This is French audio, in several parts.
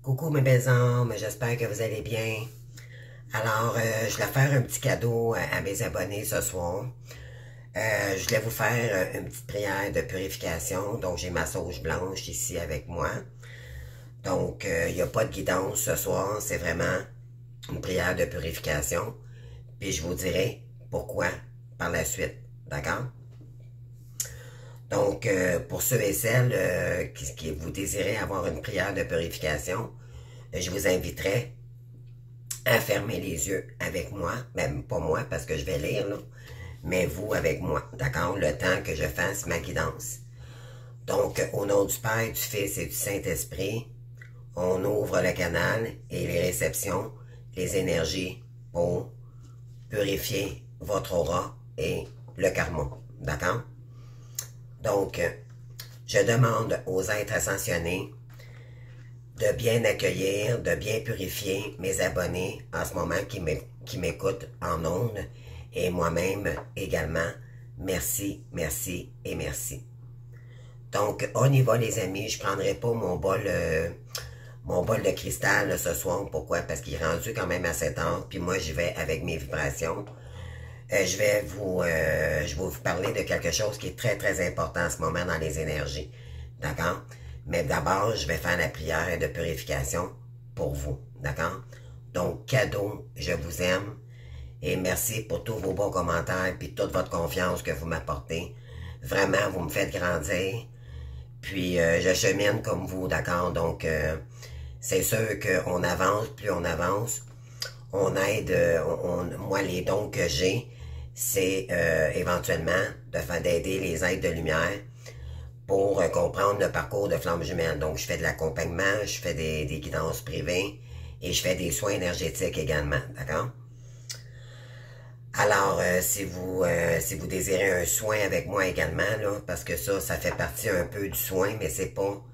Coucou mes belles âmes, j'espère que vous allez bien. Alors, je voulais faire un petit cadeau à mes abonnés ce soir. Je voulais vous faire une petite prière de purification. Donc, j'ai ma sauge blanche ici avec moi. Donc, il n'y a pas de guidance ce soir. C'est vraiment une prière de purification. Puis, je vous dirai pourquoi par la suite. D'accord? Donc, pour ceux et celles qui vous désirez avoir une prière de purification, je vous inviterai à fermer les yeux avec moi, même pas moi parce que je vais lire, là, mais vous avec moi, d'accord? Le temps que je fasse ma guidance. Donc, au nom du Père, du Fils et du Saint-Esprit, on ouvre le canal et les réceptions, les énergies pour purifier votre aura et le karma, d'accord? Donc, je demande aux êtres ascensionnés de bien accueillir, de bien purifier mes abonnés en ce moment qui m'écoutent en ondes et moi-même également. Merci, merci et merci. Donc, on y va les amis, je ne prendrai pas mon bol de cristal là, ce soir. Pourquoi? Parce qu'il est rendu quand même à 7 heures, puis moi j'y vais avec mes vibrations. Je vais vous parler de quelque chose qui est très très important en ce moment dans les énergies. D'accord? Mais d'abord, je vais faire la prière de purification pour vous. D'accord? Donc, cadeau, je vous aime. Et merci pour tous vos bons commentaires et toute votre confiance que vous m'apportez. Vraiment, vous me faites grandir. Puis, je chemine comme vous, d'accord? Donc, c'est sûr qu'on avance, plus on avance. On aide, moi, les dons que j'ai, c'est éventuellement d'aider les êtres de lumière pour comprendre le parcours de flamme jumelle. Donc, je fais de l'accompagnement, je fais des guidances privées et je fais des soins énergétiques également, d'accord? Alors, si vous désirez un soin avec moi également, là, parce que ça fait partie un peu du soin, mais c'est pas,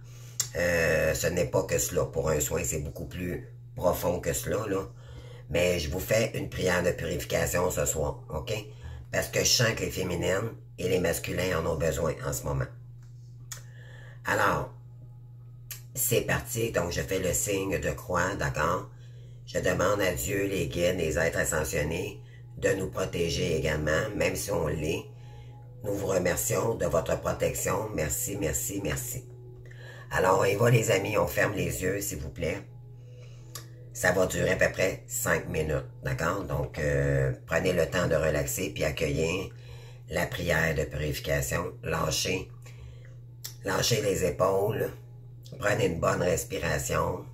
ce n'est pas que cela. Pour un soin, c'est beaucoup plus profond que cela, là. Mais je vous fais une prière de purification ce soir, ok? Parce que je sens que les féminines et les masculins en ont besoin en ce moment. Alors, c'est parti. Donc, je fais le signe de croix, d'accord? Je demande à Dieu, les guides, les êtres ascensionnés, de nous protéger également, même si on l'est. Nous vous remercions de votre protection. Merci, merci, merci. Alors, on y va, les amis. On ferme les yeux, s'il vous plaît. Ça va durer à peu près 5 minutes, d'accord? Donc, prenez le temps de relaxer puis accueillir la prière de purification. Lâchez les épaules. Prenez une bonne respiration.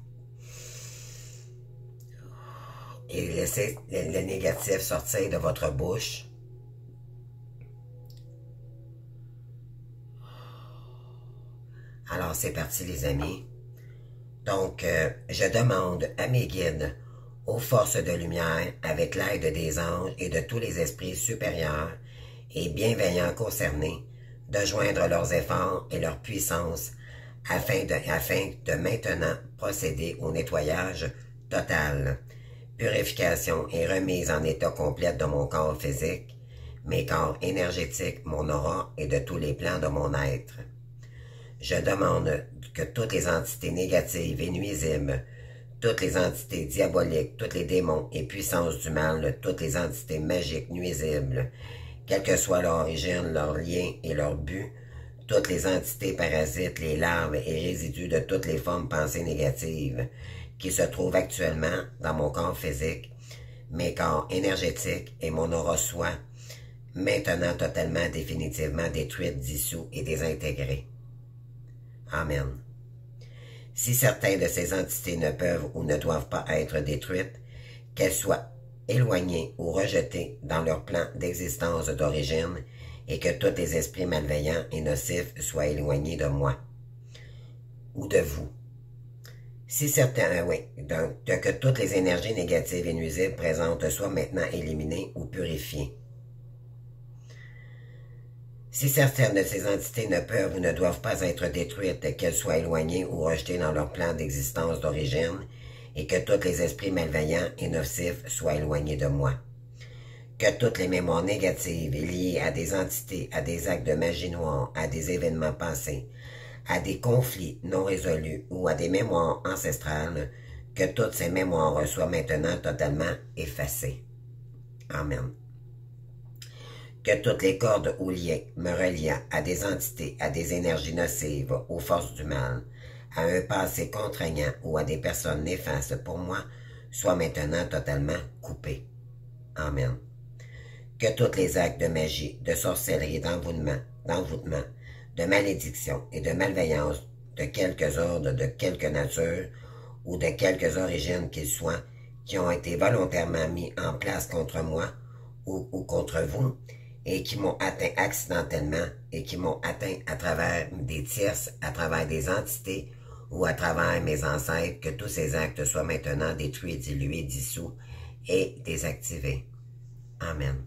Et laissez le négatif sortir de votre bouche. Alors, c'est parti, les amis. Donc, je demande à mes guides, aux forces de lumière, avec l'aide des anges et de tous les esprits supérieurs et bienveillants concernés, de joindre leurs efforts et leur puissance afin de maintenant procéder au nettoyage total, purification et remise en état complète de mon corps physique, mes corps énergétiques, mon aura et de tous les plans de mon être. Je demande que toutes les entités négatives et nuisibles, toutes les entités diaboliques, tous les démons et puissances du mal, toutes les entités magiques nuisibles, quelle que soit leur origine, leur lien et leur but, toutes les entités parasites, les larves et résidus de toutes les formes pensées négatives qui se trouvent actuellement dans mon corps physique, mes corps énergétiques et mon aura soient maintenant totalement définitivement détruites, dissous et désintégrés. Amen. Si certaines de ces entités ne peuvent ou ne doivent pas être détruites, qu'elles soient éloignées ou rejetées dans leur plan d'existence d'origine et que tous les esprits malveillants et nocifs soient éloignés de moi ou de vous. Si certains, donc, que toutes les énergies négatives et nuisibles présentes soient maintenant éliminées ou purifiées. Si certaines de ces entités ne peuvent ou ne doivent pas être détruites, qu'elles soient éloignées ou rejetées dans leur plan d'existence d'origine, et que tous les esprits malveillants et nocifs soient éloignés de moi. Que toutes les mémoires négatives liées à des entités, à des actes de magie noire, à des événements passés, à des conflits non résolus ou à des mémoires ancestrales, que toutes ces mémoires soient maintenant totalement effacées. Amen. Que toutes les cordes ou liens me reliant à des entités, à des énergies nocives, aux forces du mal, à un passé contraignant ou à des personnes néfastes pour moi, soient maintenant totalement coupés. Amen. Que tous les actes de magie, de sorcellerie, d'envoûtement, de malédiction et de malveillance de quelques ordres, de quelque nature ou de quelques origines qu'ils soient, qui ont été volontairement mis en place contre moi ou contre vous, et qui m'ont atteint accidentellement et qui m'ont atteint à travers des tierces, à travers des entités ou à travers mes ancêtres, que tous ces actes soient maintenant détruits, dilués, dissous et désactivés. Amen.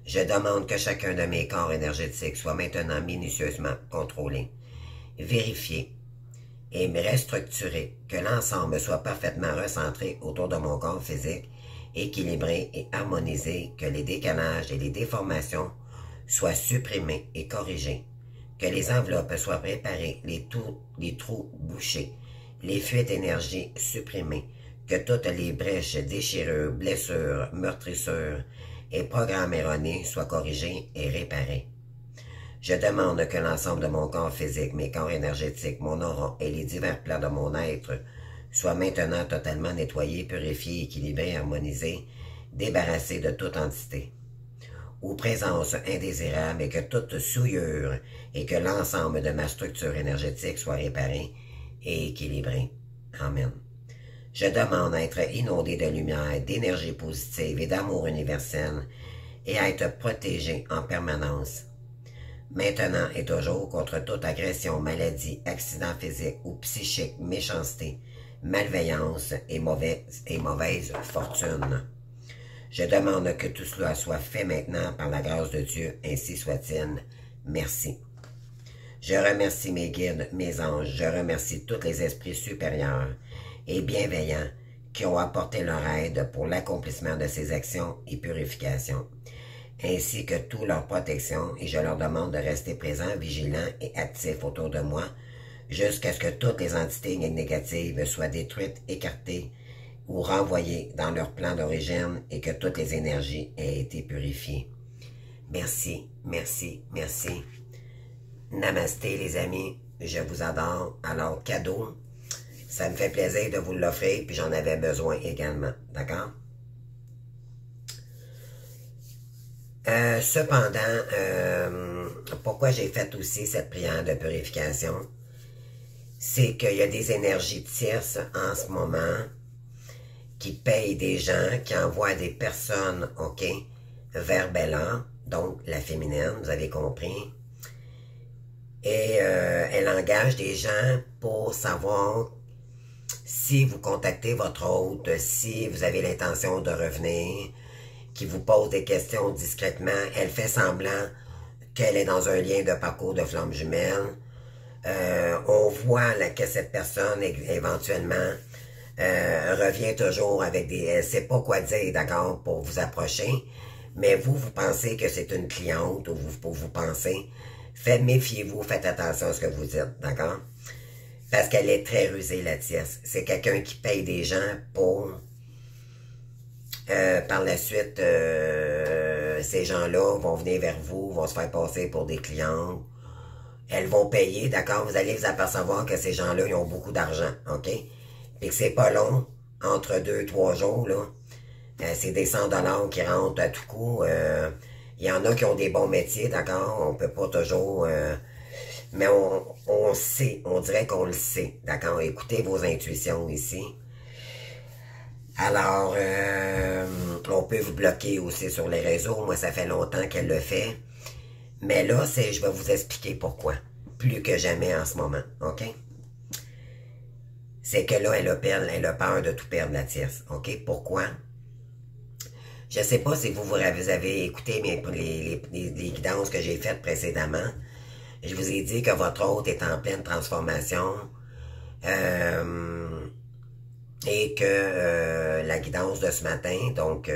Je demande que chacun de mes corps énergétiques soit maintenant minutieusement contrôlé, vérifié et restructuré, que l'ensemble soit parfaitement recentré autour de mon corps physique, équilibré et harmonisé, que les décalages et les déformations soient supprimés et corrigés, que les enveloppes soient préparées, les trous bouchés, les fuites d'énergie supprimées, que toutes les brèches, déchirures, blessures, meurtrissures et programmes erronés soient corrigés et réparés. Je demande que l'ensemble de mon corps physique, mes corps énergétiques, mon aura et les divers plans de mon être soient maintenant totalement nettoyés, purifiés, équilibrés, harmonisés, débarrassés de toute entité ou présence indésirable, et que toute souillure et que l'ensemble de ma structure énergétique soit réparé et équilibré. Amen. Je demande à être inondé de lumière, d'énergie positive et d'amour universel et à être protégé en permanence, maintenant et toujours, contre toute agression, maladie, accident physique ou psychique, méchanceté, malveillance et mauvaise fortune. Je demande que tout cela soit fait maintenant par la grâce de Dieu, ainsi soit-il. Merci. Je remercie mes guides, mes anges, je remercie tous les esprits supérieurs et bienveillants qui ont apporté leur aide pour l'accomplissement de ces actions et purifications, ainsi que toute leur protection, et je leur demande de rester présents, vigilants et actifs autour de moi, jusqu'à ce que toutes les entités négatives soient détruites, écartées ou renvoyées dans leur plan d'origine, et que toutes les énergies aient été purifiées. Merci, merci, merci. Namasté les amis, je vous adore. Alors, cadeau, ça me fait plaisir de vous l'offrir, puis j'en avais besoin également, d'accord? Cependant, pourquoi j'ai fait aussi cette prière de purification, c'est qu'il y a des énergies tierces en ce moment qui payent des gens, qui envoient des personnes, ok, vers Bella, donc la féminine, vous avez compris, et elle engage des gens pour savoir si vous contactez votre hôte, si vous avez l'intention de revenir, qui vous pose des questions discrètement. Elle fait semblant qu'elle est dans un lien de parcours de flamme jumelle. On voit là, que cette personne, éventuellement, revient toujours avec des... Elle ne sait pas quoi dire, d'accord, pour vous approcher. Mais vous pensez que c'est une cliente, ou vous pensez... Méfiez-vous, faites attention à ce que vous dites, d'accord? Parce qu'elle est très rusée, la tierce. C'est quelqu'un qui paye des gens pour... par la suite, ces gens-là vont venir vers vous, vont se faire passer pour des clients. Elles vont payer, d'accord? Vous allez vous apercevoir que ces gens-là, ils ont beaucoup d'argent, ok? Puis que c'est pas long, entre 2-3 jours, là. C'est des 100$ qui rentrent à tout coup. Il y en a qui ont des bons métiers, d'accord? On peut pas toujours... mais on sait, on dirait qu'on le sait, d'accord? Écoutez vos intuitions ici. Alors, on peut vous bloquer aussi sur les réseaux. Moi, ça fait longtemps qu'elle le fait. Mais là, je vais vous expliquer pourquoi. Plus que jamais en ce moment, ok? C'est que là, elle a peur de tout perdre, la tierce, ok? Pourquoi? Je ne sais pas si vous avez écouté les guidances que j'ai faites précédemment. Je vous ai dit que votre hôte est en pleine transformation. Et que la guidance de ce matin, donc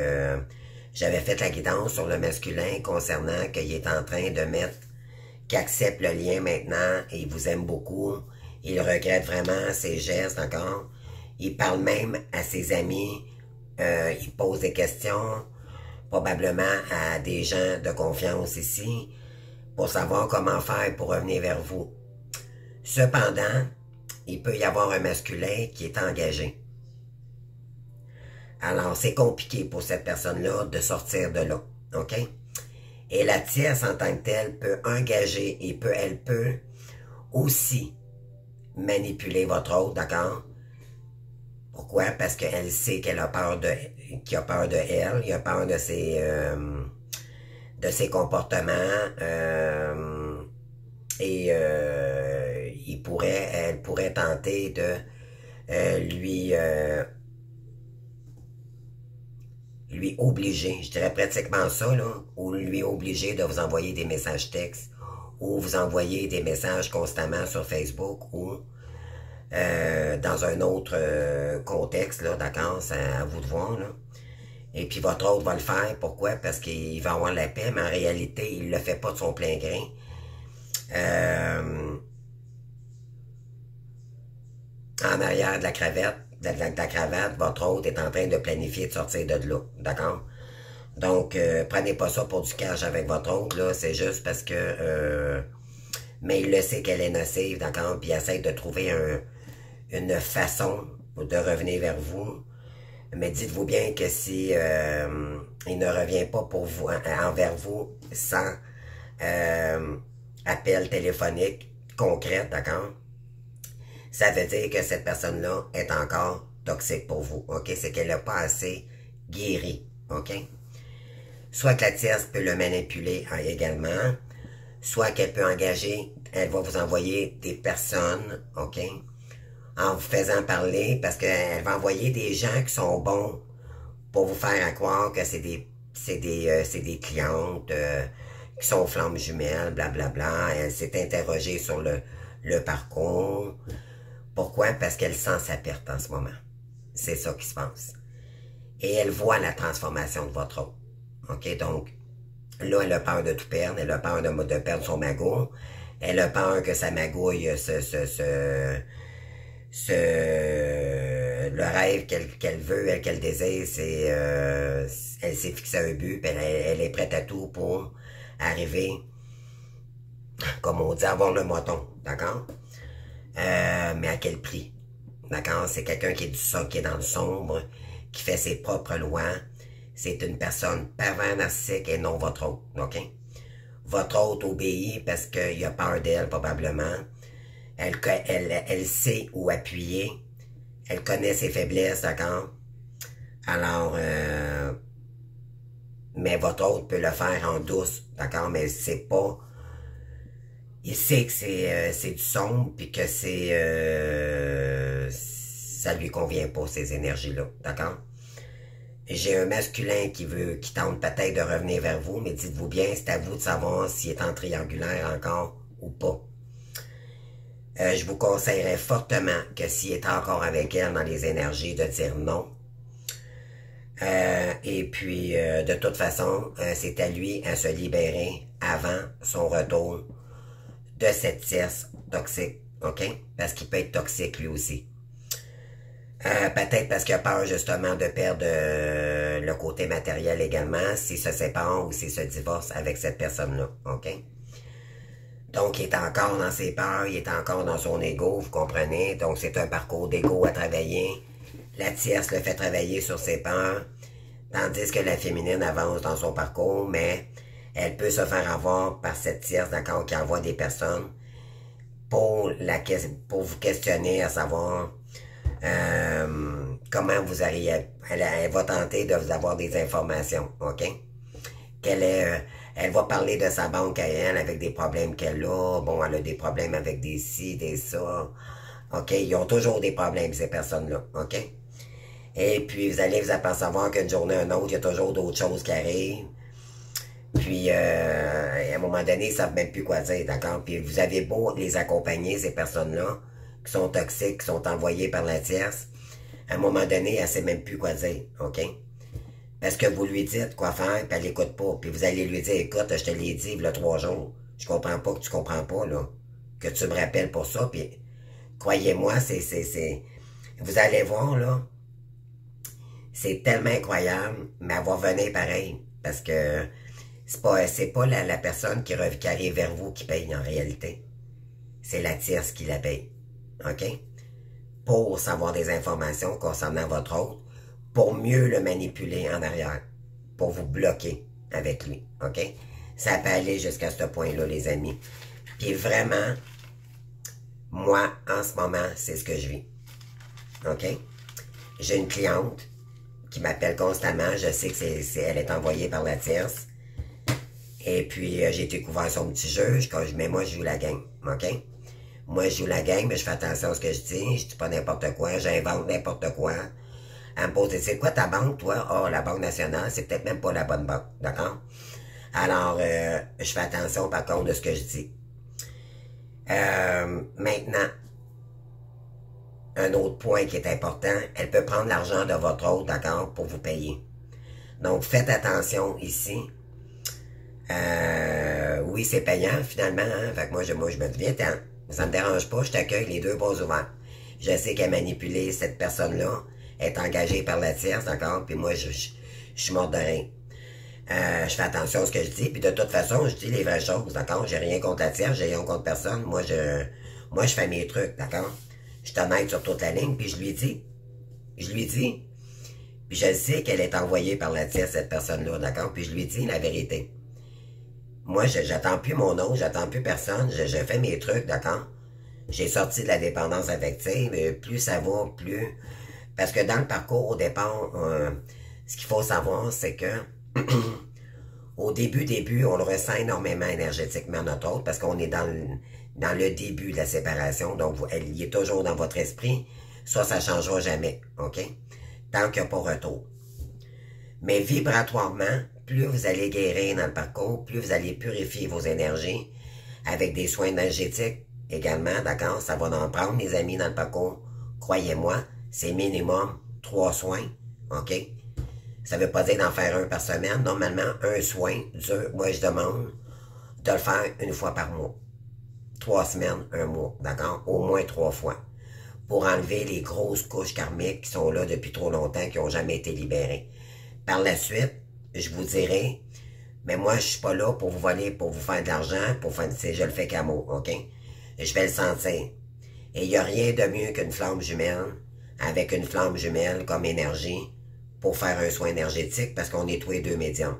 j'avais fait la guidance sur le masculin concernant qu'il est en train de mettre qui accepte le lien maintenant et il vous aime beaucoup. Il regrette vraiment ses gestes, d'accord? Il parle même à ses amis, il pose des questions, probablement à des gens de confiance ici, pour savoir comment faire pour revenir vers vous. Cependant, il peut y avoir un masculin qui est engagé. Alors, c'est compliqué pour cette personne-là de sortir de là, OK? Et la tierce, en tant que telle, peut engager et elle peut aussi manipuler votre autre, d'accord? Pourquoi? Parce qu'elle sait qu'elle a peur qu'il a peur de elle, il a peur de ses comportements, elle pourrait tenter de lui obliger, je dirais pratiquement ça, là, ou lui obliger de vous envoyer des messages textes, ou vous envoyer des messages constamment sur Facebook, ou dans un autre contexte, là, d'accord, c'est à vous de voir, là. Et puis votre autre va le faire, pourquoi? Parce qu'il va avoir la paix, mais en réalité, il le fait pas de son plein gré. En arrière de la cravate, votre autre est en train de planifier de sortir de là, d'accord? Donc, prenez pas ça pour du cash avec votre autre, là, c'est juste parce que... mais il le sait qu'elle est nocive, d'accord? Puis il essaie de trouver une façon de revenir vers vous. Mais dites-vous bien que si il ne revient pas pour vous, envers vous sans appel téléphonique concret, d'accord? Ça veut dire que cette personne-là est encore toxique pour vous, OK? C'est qu'elle n'a pas assez guéri, OK? Soit que la tierce peut le manipuler également, soit qu'elle peut engager, elle va vous envoyer des personnes, OK? En vous faisant parler, parce qu'elle va envoyer des gens qui sont bons pour vous faire croire que c'est des clientes qui sont flammes jumelles, blablabla. Elle s'est interrogée sur le parcours. Pourquoi? Parce qu'elle sent sa perte en ce moment. C'est ça qui se passe. Et elle voit la transformation de votre autre. OK? Donc, là, elle a peur de tout perdre. Elle a peur de perdre son magot. Elle a peur que sa magouille le rêve qu'elle veut, qu'elle désire, c'est elle s'est fixé un but, puis elle est prête à tout pour arriver, comme on dit, avoir le moton, d'accord? Mais à quel prix? D'accord? C'est quelqu'un qui est dans le sombre, qui fait ses propres lois. C'est une personne pervers narcissique et non votre autre, OK? Votre autre obéit parce qu'il a peur d'elle, probablement. Elle sait où appuyer. Elle connaît ses faiblesses, d'accord? Alors, mais votre autre peut le faire en douce, d'accord? Mais c'est pas... Il sait que c'est du sombre, puis que ça lui convient pas, ces énergies-là, d'accord? J'ai un masculin qui tente peut-être de revenir vers vous, mais dites-vous bien, c'est à vous de savoir s'il est en triangulaire encore ou pas. Je vous conseillerais fortement que s'il est encore avec elle dans les énergies, de dire non. Et puis, de toute façon, c'est à lui à se libérer avant son retour de cette tierce toxique, OK? Parce qu'il peut être toxique lui aussi. Peut-être parce qu'il a peur justement de perdre le côté matériel également, s'il se sépare ou s'il se divorce avec cette personne-là, OK? Donc, il est encore dans ses peurs, il est encore dans son ego, vous comprenez? Donc, c'est un parcours d'ego à travailler. La tierce le fait travailler sur ses peurs, tandis que la féminine avance dans son parcours, mais elle peut se faire avoir par cette tierce, d'accord, qui envoie des personnes pour vous questionner à savoir comment vous arrivez. Elle va tenter de vous avoir des informations, OK? Elle va parler de sa banque à elle avec des problèmes qu'elle a. Bon, elle a des problèmes avec des ci, des ça. OK? Ils ont toujours des problèmes, ces personnes-là. OK? Et puis, vous allez vous apercevoir qu'une journée ou une autre, il y a toujours d'autres choses qui arrivent. Puis, à un moment donné, ils ne savent même plus quoi dire, d'accord? Puis, vous avez beau les accompagner, ces personnes-là, qui sont toxiques, qui sont envoyées par la tierce. À un moment donné, elle ne sait même plus quoi dire, OK? Parce que vous lui dites quoi faire, puis elle n'écoute pas. Puis vous allez lui dire, écoute, je te l'ai dit il y a 3 jours. Je comprends pas que tu comprends pas, là. Que tu me rappelles pour ça, puis croyez-moi, vous allez voir, là, c'est tellement incroyable, mais elle va venir pareil, parce que c'est pas la personne qui arrive vers vous qui paye en réalité. C'est la tierce qui la paye. OK? Pour savoir des informations concernant votre hôte, pour mieux le manipuler en arrière, pour vous bloquer avec lui. OK? Ça peut aller jusqu'à ce point-là, les amis. Puis vraiment, moi, en ce moment, c'est ce que je vis. OK? J'ai une cliente qui m'appelle constamment. Je sais que elle est envoyée par la tierce. Et puis, j'ai découvert son petit jeu. Mais moi, je joue la game. OK? Moi, je joue la game, mais je fais attention à ce que je dis. Je dis pas n'importe quoi. J'invente n'importe quoi. Elle me pose, c'est quoi ta banque, toi? Ah, la Banque nationale, c'est peut-être même pas la bonne banque. D'accord? Alors, je fais attention, par contre, de ce que je dis. Maintenant, un autre point qui est important, elle peut prendre l'argent de votre hôte, d'accord, pour vous payer. Donc, faites attention ici. Oui, c'est payant, finalement, hein? Fait que moi, je me dis, viens, ça me dérange pas, je t'accueille les deux bras ouverts. Je sais qu'elle a manipulé cette personne-là, est engagée par la tierce, d'accord, puis moi, je suis mort de rien. Je fais attention à ce que je dis, puis de toute façon, je dis les vraies choses, d'accord? J'ai rien contre la tierce, j'ai rien contre personne. Moi, je fais mes trucs, d'accord? Je suis honnête sur toute la ligne, puis je lui dis. Puis je sais qu'elle est envoyée par la tierce, cette personne-là, d'accord? Puis je lui dis la vérité. Moi, j'attends plus mon autre, j'attends plus personne, je fais mes trucs, d'accord? J'ai sorti de la dépendance affective, plus ça va, plus... Parce que dans le parcours, au départ, ce qu'il faut savoir, c'est que au début, on le ressent énormément énergétiquement, notre autre, parce qu'on est dans le début de la séparation, donc il est toujours dans votre esprit, ça ne changera jamais, OK? Tant qu'il n'y a pas retour. Mais vibratoirement, plus vous allez guérir dans le parcours, plus vous allez purifier vos énergies, avec des soins énergétiques également, d'accord? Ça va en prendre, mes amis, dans le parcours. Croyez-moi, c'est minimum 3 soins, OK? Ça ne veut pas dire d'en faire un par semaine. Normalement, un soin dure, moi je demande de le faire une fois par mois. 3 semaines, un mois, d'accord? Au moins 3 fois. Pour enlever les grosses couches karmiques qui sont là depuis trop longtemps, qui n'ont jamais été libérées. Par la suite, je vous dirai, mais moi je suis pas là pour vous voler, pour vous faire de l'argent, je le fais qu'à mot, OK? Je vais le sentir. Et il n'y a rien de mieux qu'une flamme jumelle, avec une flamme jumelle comme énergie, pour faire un soin énergétique, parce qu'on est tous les deux médiums.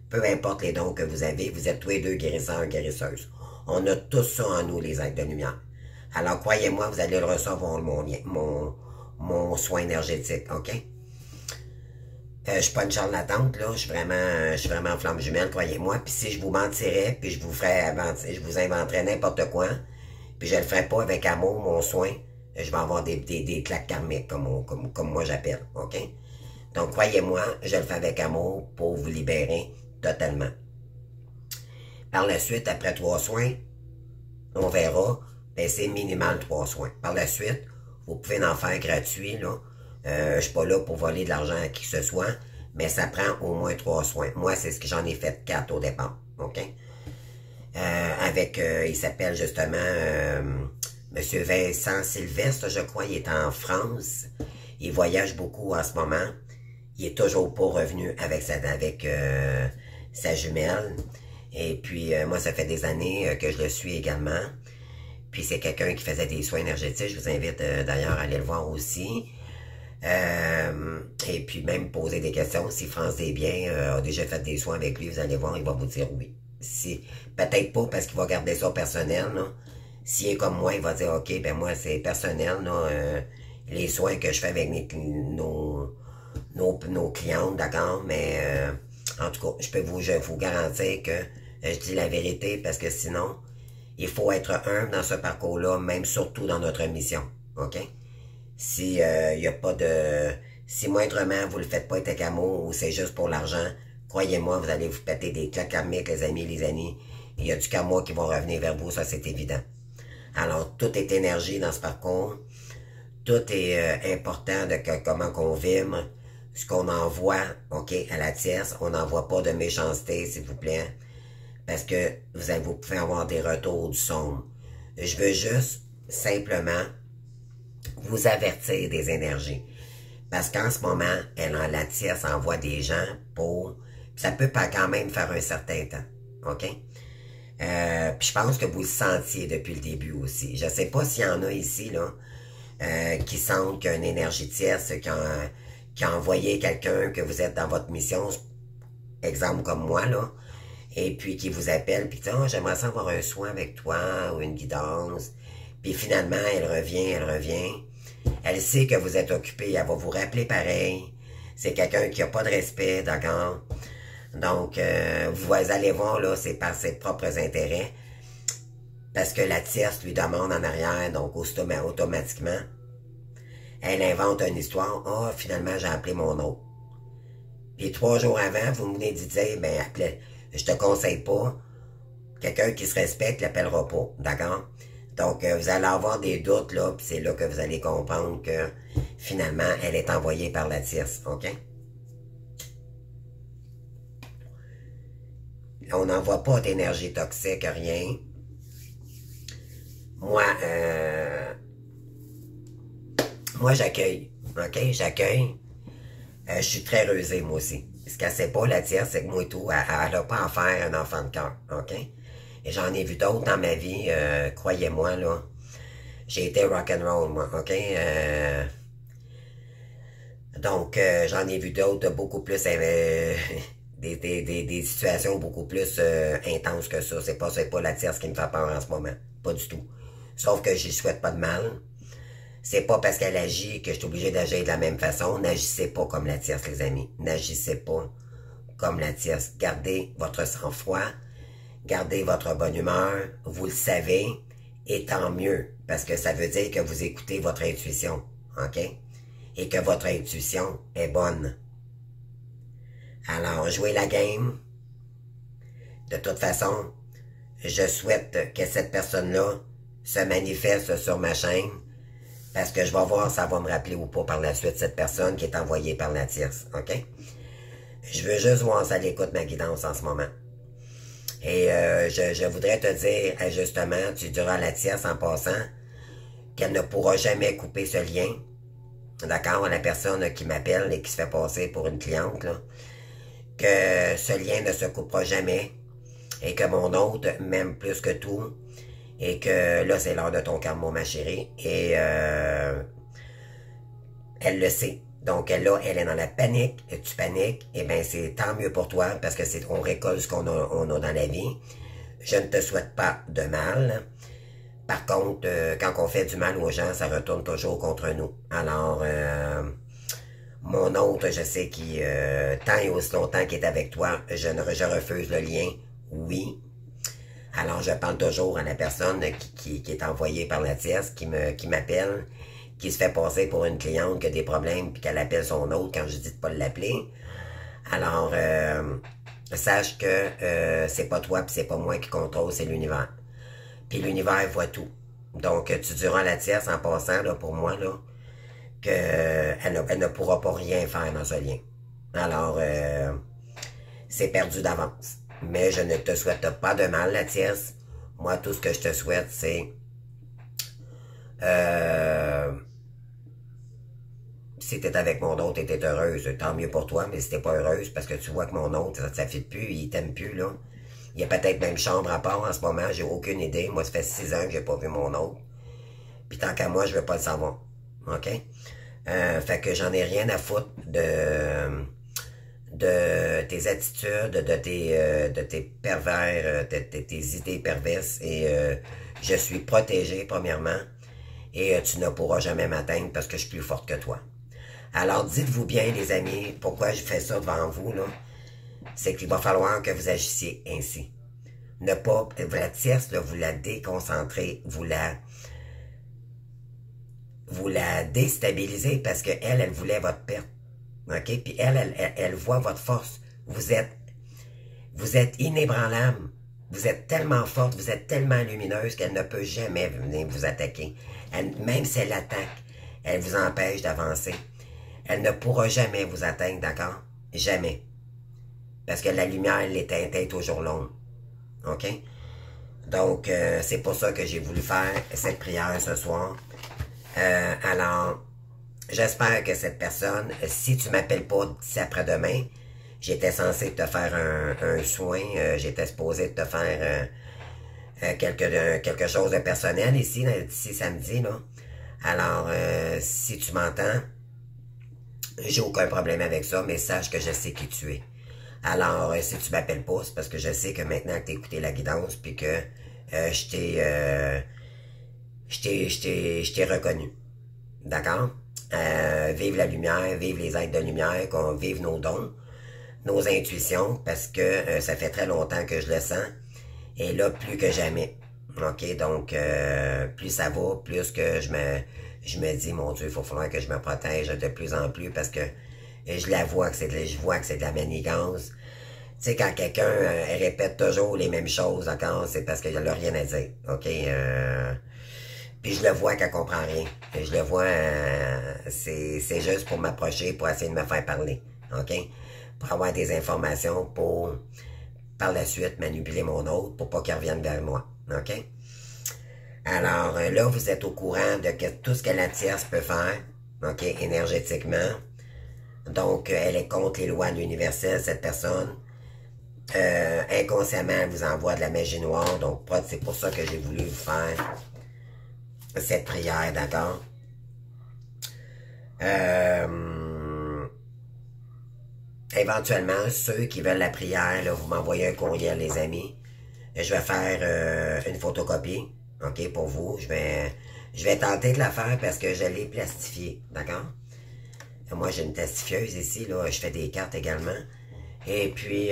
Peu importe les dons que vous avez, vous êtes tous les deux guérisseurs, guérisseuses. On a tous ça en nous, les êtres de lumière. Alors, croyez-moi, vous allez le recevoir, mon soin énergétique, OK? Je suis pas une charlatante, là. Je suis vraiment en flamme jumelle, croyez-moi. Puis si je vous mentirais, puis je vous inventerais n'importe quoi, puis je le ferais pas avec amour, mon soin, je vais avoir des claques karmiques, comme moi j'appelle, OK? Donc, croyez-moi, je le fais avec amour pour vous libérer totalement. Par la suite, après 3 soins, on verra, ben c'est minimal 3 soins. Par la suite, vous pouvez en faire gratuit, là. Je suis pas là pour voler de l'argent à qui que ce soit, mais ça prend au moins 3 soins. Moi, c'est ce que j'en ai fait 4 au départ, OK? Il s'appelle justement Monsieur Vincent Sylvestre, je crois, il est en France. Il voyage beaucoup en ce moment. Il est toujours pas revenu avec sa jumelle. Et puis, moi, ça fait des années que je le suis également. Puis, c'est quelqu'un qui faisait des soins énergétiques. Je vous invite d'ailleurs à aller le voir aussi. Et puis, même poser des questions. Si France Desbiens a déjà fait des soins avec lui, vous allez voir, il va vous dire oui. Peut-être pas parce qu'il va garder ça personnel, là. S'il est comme moi, il va dire, OK, ben moi, c'est personnel, là, les soins que je fais avec nos clientes, d'accord? Mais, en tout cas, je vous garantir que je dis la vérité parce que sinon, il faut être humble dans ce parcours-là, même surtout dans notre mission, OK? Si y a pas de... Si moindrement vous le faites pas avec amour ou c'est juste pour l'argent, croyez-moi, vous allez vous péter des claques karmiques, les amis, les amis. Il y a du karma qui va revenir vers vous, ça c'est évident. Alors, tout est énergie dans ce parcours. Tout est important de comment qu'on vibre. Ce qu'on envoie, OK, à la tierce, on n'envoie pas de méchanceté, s'il vous plaît. parce que vous pouvez avoir des retours du sombre. Je veux juste simplement vous avertir des énergies. Parce qu'en ce moment, la tierce envoie des gens pour... Ça peut pas quand même faire un certain temps. OK? Puis je pense que vous le sentiez depuis le début aussi. Je sais pas s'il y en a ici, là, qui sentent qu'il y a une énergie tierce qui a envoyé quelqu'un que vous êtes dans votre mission, exemple comme moi, là, et puis qui vous appelle, puis dit, oh, j'aimerais ça avoir un soin avec toi, ou une guidance. Puis finalement, elle revient. Elle sait que vous êtes occupé, elle va vous rappeler pareil. C'est quelqu'un qui n'a pas de respect, d'accord? Donc, vous allez voir, là, c'est par ses propres intérêts. Parce que la tierce lui demande en arrière, donc automatiquement, elle invente une histoire. Ah, oh, finalement, j'ai appelé mon autre. Puis 3 jours avant, vous me venez de dire, ben, appelez, je te conseille pas. Quelqu'un qui se respecte l'appellera pas, d'accord? Donc, vous allez avoir des doutes, là, puis c'est là que vous allez comprendre que, finalement, elle est envoyée par la tierce, OK? On n'envoie pas d'énergie toxique, rien. Moi, j'accueille, OK? J'accueille. Je suis très rusé, moi aussi. Ce qu'elle sait pas, la tierce, c'est que moi et tout, elle n'a pas à faire un enfant de cœur, OK? Et j'en ai vu d'autres dans ma vie, croyez-moi, là. J'ai été rock'n'roll, moi, OK? Donc, j'en ai vu d'autres beaucoup plus... des situations beaucoup plus intenses que ça. C'est pas la tierce qui me fait peur en ce moment. Pas du tout. Sauf que j'y souhaite pas de mal. C'est pas parce qu'elle agit que je suis obligé d'agir de la même façon. N'agissez pas comme la tierce, les amis. N'agissez pas comme la tierce. Gardez votre sang-froid. Gardez votre bonne humeur. Vous le savez. Et tant mieux. Parce que ça veut dire que vous écoutez votre intuition. OK? Et que votre intuition est bonne. Alors, jouez la game. De toute façon, je souhaite que cette personne-là se manifeste sur ma chaîne parce que je vais voir si ça va me rappeler ou pas par la suite cette personne qui est envoyée par la tierce. OK? Je veux juste voir si elle écoute ma guidance en ce moment. Et je voudrais te dire, justement, tu diras à la tierce en passant qu'elle ne pourra jamais couper ce lien. D'accord? La personne qui m'appelle et qui se fait passer pour une cliente, là. Que ce lien ne se coupera jamais et que mon hôte m'aime plus que tout et que là c'est l'heure de ton karma ma chérie et elle le sait. Donc là, elle est dans la panique, et tu paniques, et bien c'est tant mieux pour toi parce que c'est on récolte ce qu'on a dans la vie. Je ne te souhaite pas de mal. Par contre, quand on fait du mal aux gens, ça retourne toujours contre nous. Alors, mon hôte, je sais qu'il, tant et aussi longtemps qu'il est avec toi, je refuse le lien, oui. Alors, je parle toujours à la personne qui est envoyée par la tierce, qui m'appelle, qui se fait passer pour une cliente qui a des problèmes, puis qu'elle appelle son hôte quand je dis de pas l'appeler. Alors, sache que c'est pas toi puis c'est pas moi qui contrôle, c'est l'univers. Puis l'univers voit tout. Donc, tu diras à la tierce en passant, là, pour moi, là, qu'elle ne pourra pas rien faire dans ce lien. Alors, c'est perdu d'avance. Mais je ne te souhaite pas de mal, la tierce. Moi, tout ce que je te souhaite, c'est si t'es avec mon autre et t'es heureuse, tant mieux pour toi, mais si t'es pas heureuse, parce que tu vois que mon autre, ça fit plus, il t'aime plus, là. Il y a peut-être même chambre à part en ce moment, j'ai aucune idée. Moi, ça fait 6 ans que j'ai pas vu mon autre. Puis tant qu'à moi, je veux pas le savoir. OK? Fait que j'en ai rien à foutre de tes attitudes, de tes pervers, de tes idées perverses. Et je suis protégé, premièrement. Et tu ne pourras jamais m'atteindre parce que je suis plus forte que toi. Alors, dites-vous bien, les amis, pourquoi je fais ça devant vous, là. C'est qu'il va falloir que vous agissiez ainsi. Ne pas, la tierce, là, vous la déconcentrez, vous la déstabilisez parce que elle voulait votre perte. OK? Puis elle voit votre force. Vous êtes inébranlable. Vous êtes tellement forte, vous êtes tellement lumineuse qu'elle ne peut jamais venir vous attaquer. Même si elle attaque, elle vous empêche d'avancer. Elle ne pourra jamais vous atteindre, d'accord? Jamais. Parce que la lumière, elle est toujours longue. OK? Donc, c'est pour ça que j'ai voulu faire cette prière ce soir. Alors, j'espère que cette personne, si tu m'appelles pas d'ici après-demain, j'étais censé te faire un soin, j'étais supposé te faire quelque chose de personnel ici, d'ici samedi, là. Alors, si tu m'entends, j'ai aucun problème avec ça, mais sache que je sais qui tu es. Alors, si tu m'appelles pas, c'est parce que je sais que maintenant que tu as écouté la guidance, puis que je t'ai reconnu. D'accord? Vive la lumière, vive les êtres de lumière, qu'on vive nos dons, nos intuitions, parce que ça fait très longtemps que je le sens. Et là, plus que jamais. OK? Donc, plus ça va, plus que je me dis, mon Dieu, il faut falloir que je me protège de plus en plus parce que je la vois que je vois que c'est de la manigance. Tu sais, quand quelqu'un répète toujours les mêmes choses encore, c'est parce qu'il n'a rien à dire. OK? Puis je le vois qu'elle comprend rien. Je le vois, c'est juste pour m'approcher, pour essayer de me faire parler. OK? Pour avoir des informations, pour par la suite manipuler mon autre, pour pas qu'il revienne vers moi. OK? Alors là, vous êtes au courant de tout ce que la tierce peut faire, OK, énergétiquement. Donc, elle est contre les lois de l'universel, cette personne. Inconsciemment, elle vous envoie de la magie noire. Donc, c'est pour ça que j'ai voulu vous faire cette prière, d'accord? Éventuellement, ceux qui veulent la prière, là, vous m'envoyez un courriel, les amis. Je vais faire une photocopie, OK, pour vous. Je vais tenter de la faire parce que je l'ai plastifiée, d'accord? Moi, j'ai une plastifieuse ici, là. Je fais des cartes également. Et puis,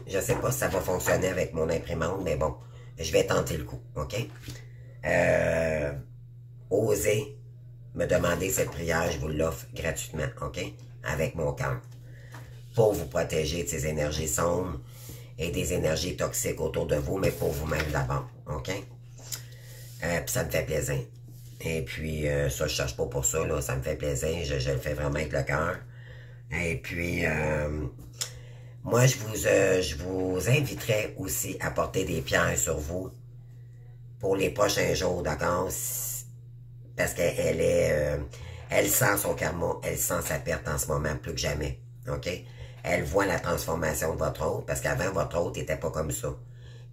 je sais pas si ça va fonctionner avec mon imprimante, mais bon, je vais tenter le coup, OK? Osez me demander cette prière, je vous l'offre gratuitement, OK? Avec mon cœur. Pour vous protéger de ces énergies sombres et des énergies toxiques autour de vous, mais pour vous-même d'abord, OK? Puis ça me fait plaisir. Et puis, ça, je cherche pas pour ça, là, ça me fait plaisir, je le fais vraiment avec le cœur. Et puis, moi, je vous inviterai aussi à porter des pierres sur vous pour les prochains jours, d'accord? Parce qu'elle elle sent son karma, elle sent sa perte en ce moment, plus que jamais, OK? Elle voit la transformation de votre hôte, parce qu'avant, votre hôte n'était pas comme ça.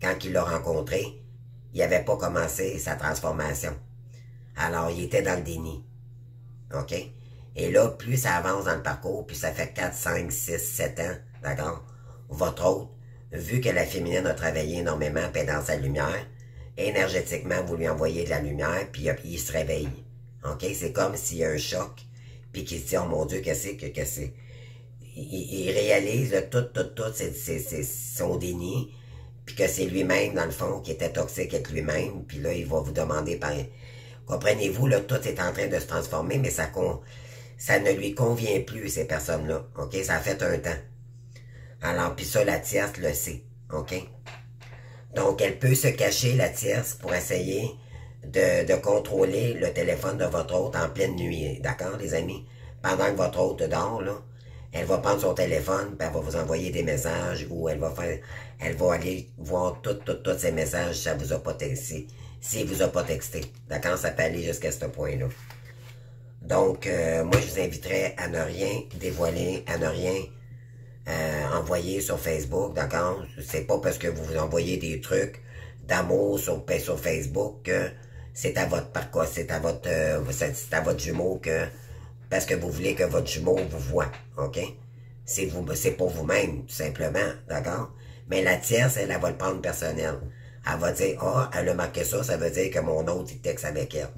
Quand il l'a rencontré, il n'avait pas commencé sa transformation. Alors, il était dans le déni. OK? Et là, plus ça avance dans le parcours, puis ça fait 4, 5, 6, 7 ans, d'accord? Votre hôte, vu que la féminine a travaillé énormément, puis dans sa lumière, énergétiquement, vous lui envoyez de la lumière, puis il se réveille. OK? C'est comme s'il y a un choc, puis qu'il se dit, oh mon Dieu, qu'est-ce que c'est? Il réalise là, tout, c'est son déni, puis que c'est lui-même, dans le fond, qui était toxique avec lui-même, puis là, il va vous demander, comprenez-vous, là, tout est en train de se transformer, mais ça ne lui convient plus, ces personnes-là, OK? Ça a fait un temps. Alors, puis ça, la tierce le sait, OK? Donc, elle peut se cacher, la tierce, pour essayer de contrôler le téléphone de votre hôte en pleine nuit, d'accord, les amis? Pendant que votre hôte dort, là, elle va prendre son téléphone, puis elle va vous envoyer des messages, ou elle va aller voir tous ces messages si ça vous a pas texté, s'il vous a pas texté. D'accord? Ça peut aller jusqu'à ce point-là. Donc, moi, je vous inviterais à ne rien dévoiler, à ne rien envoyer sur Facebook, d'accord? C'est pas parce que vous vous envoyez des trucs d'amour sur Facebook que c'est à votre c'est à votre jumeau que parce que vous voulez que votre jumeau vous voit, OK? C'est pour vous-même, tout simplement, d'accord? Mais la tierce, elle va le prendre personnel. Elle va dire, ah, elle a marqué ça, ça veut dire que mon autre, il texte avec elle.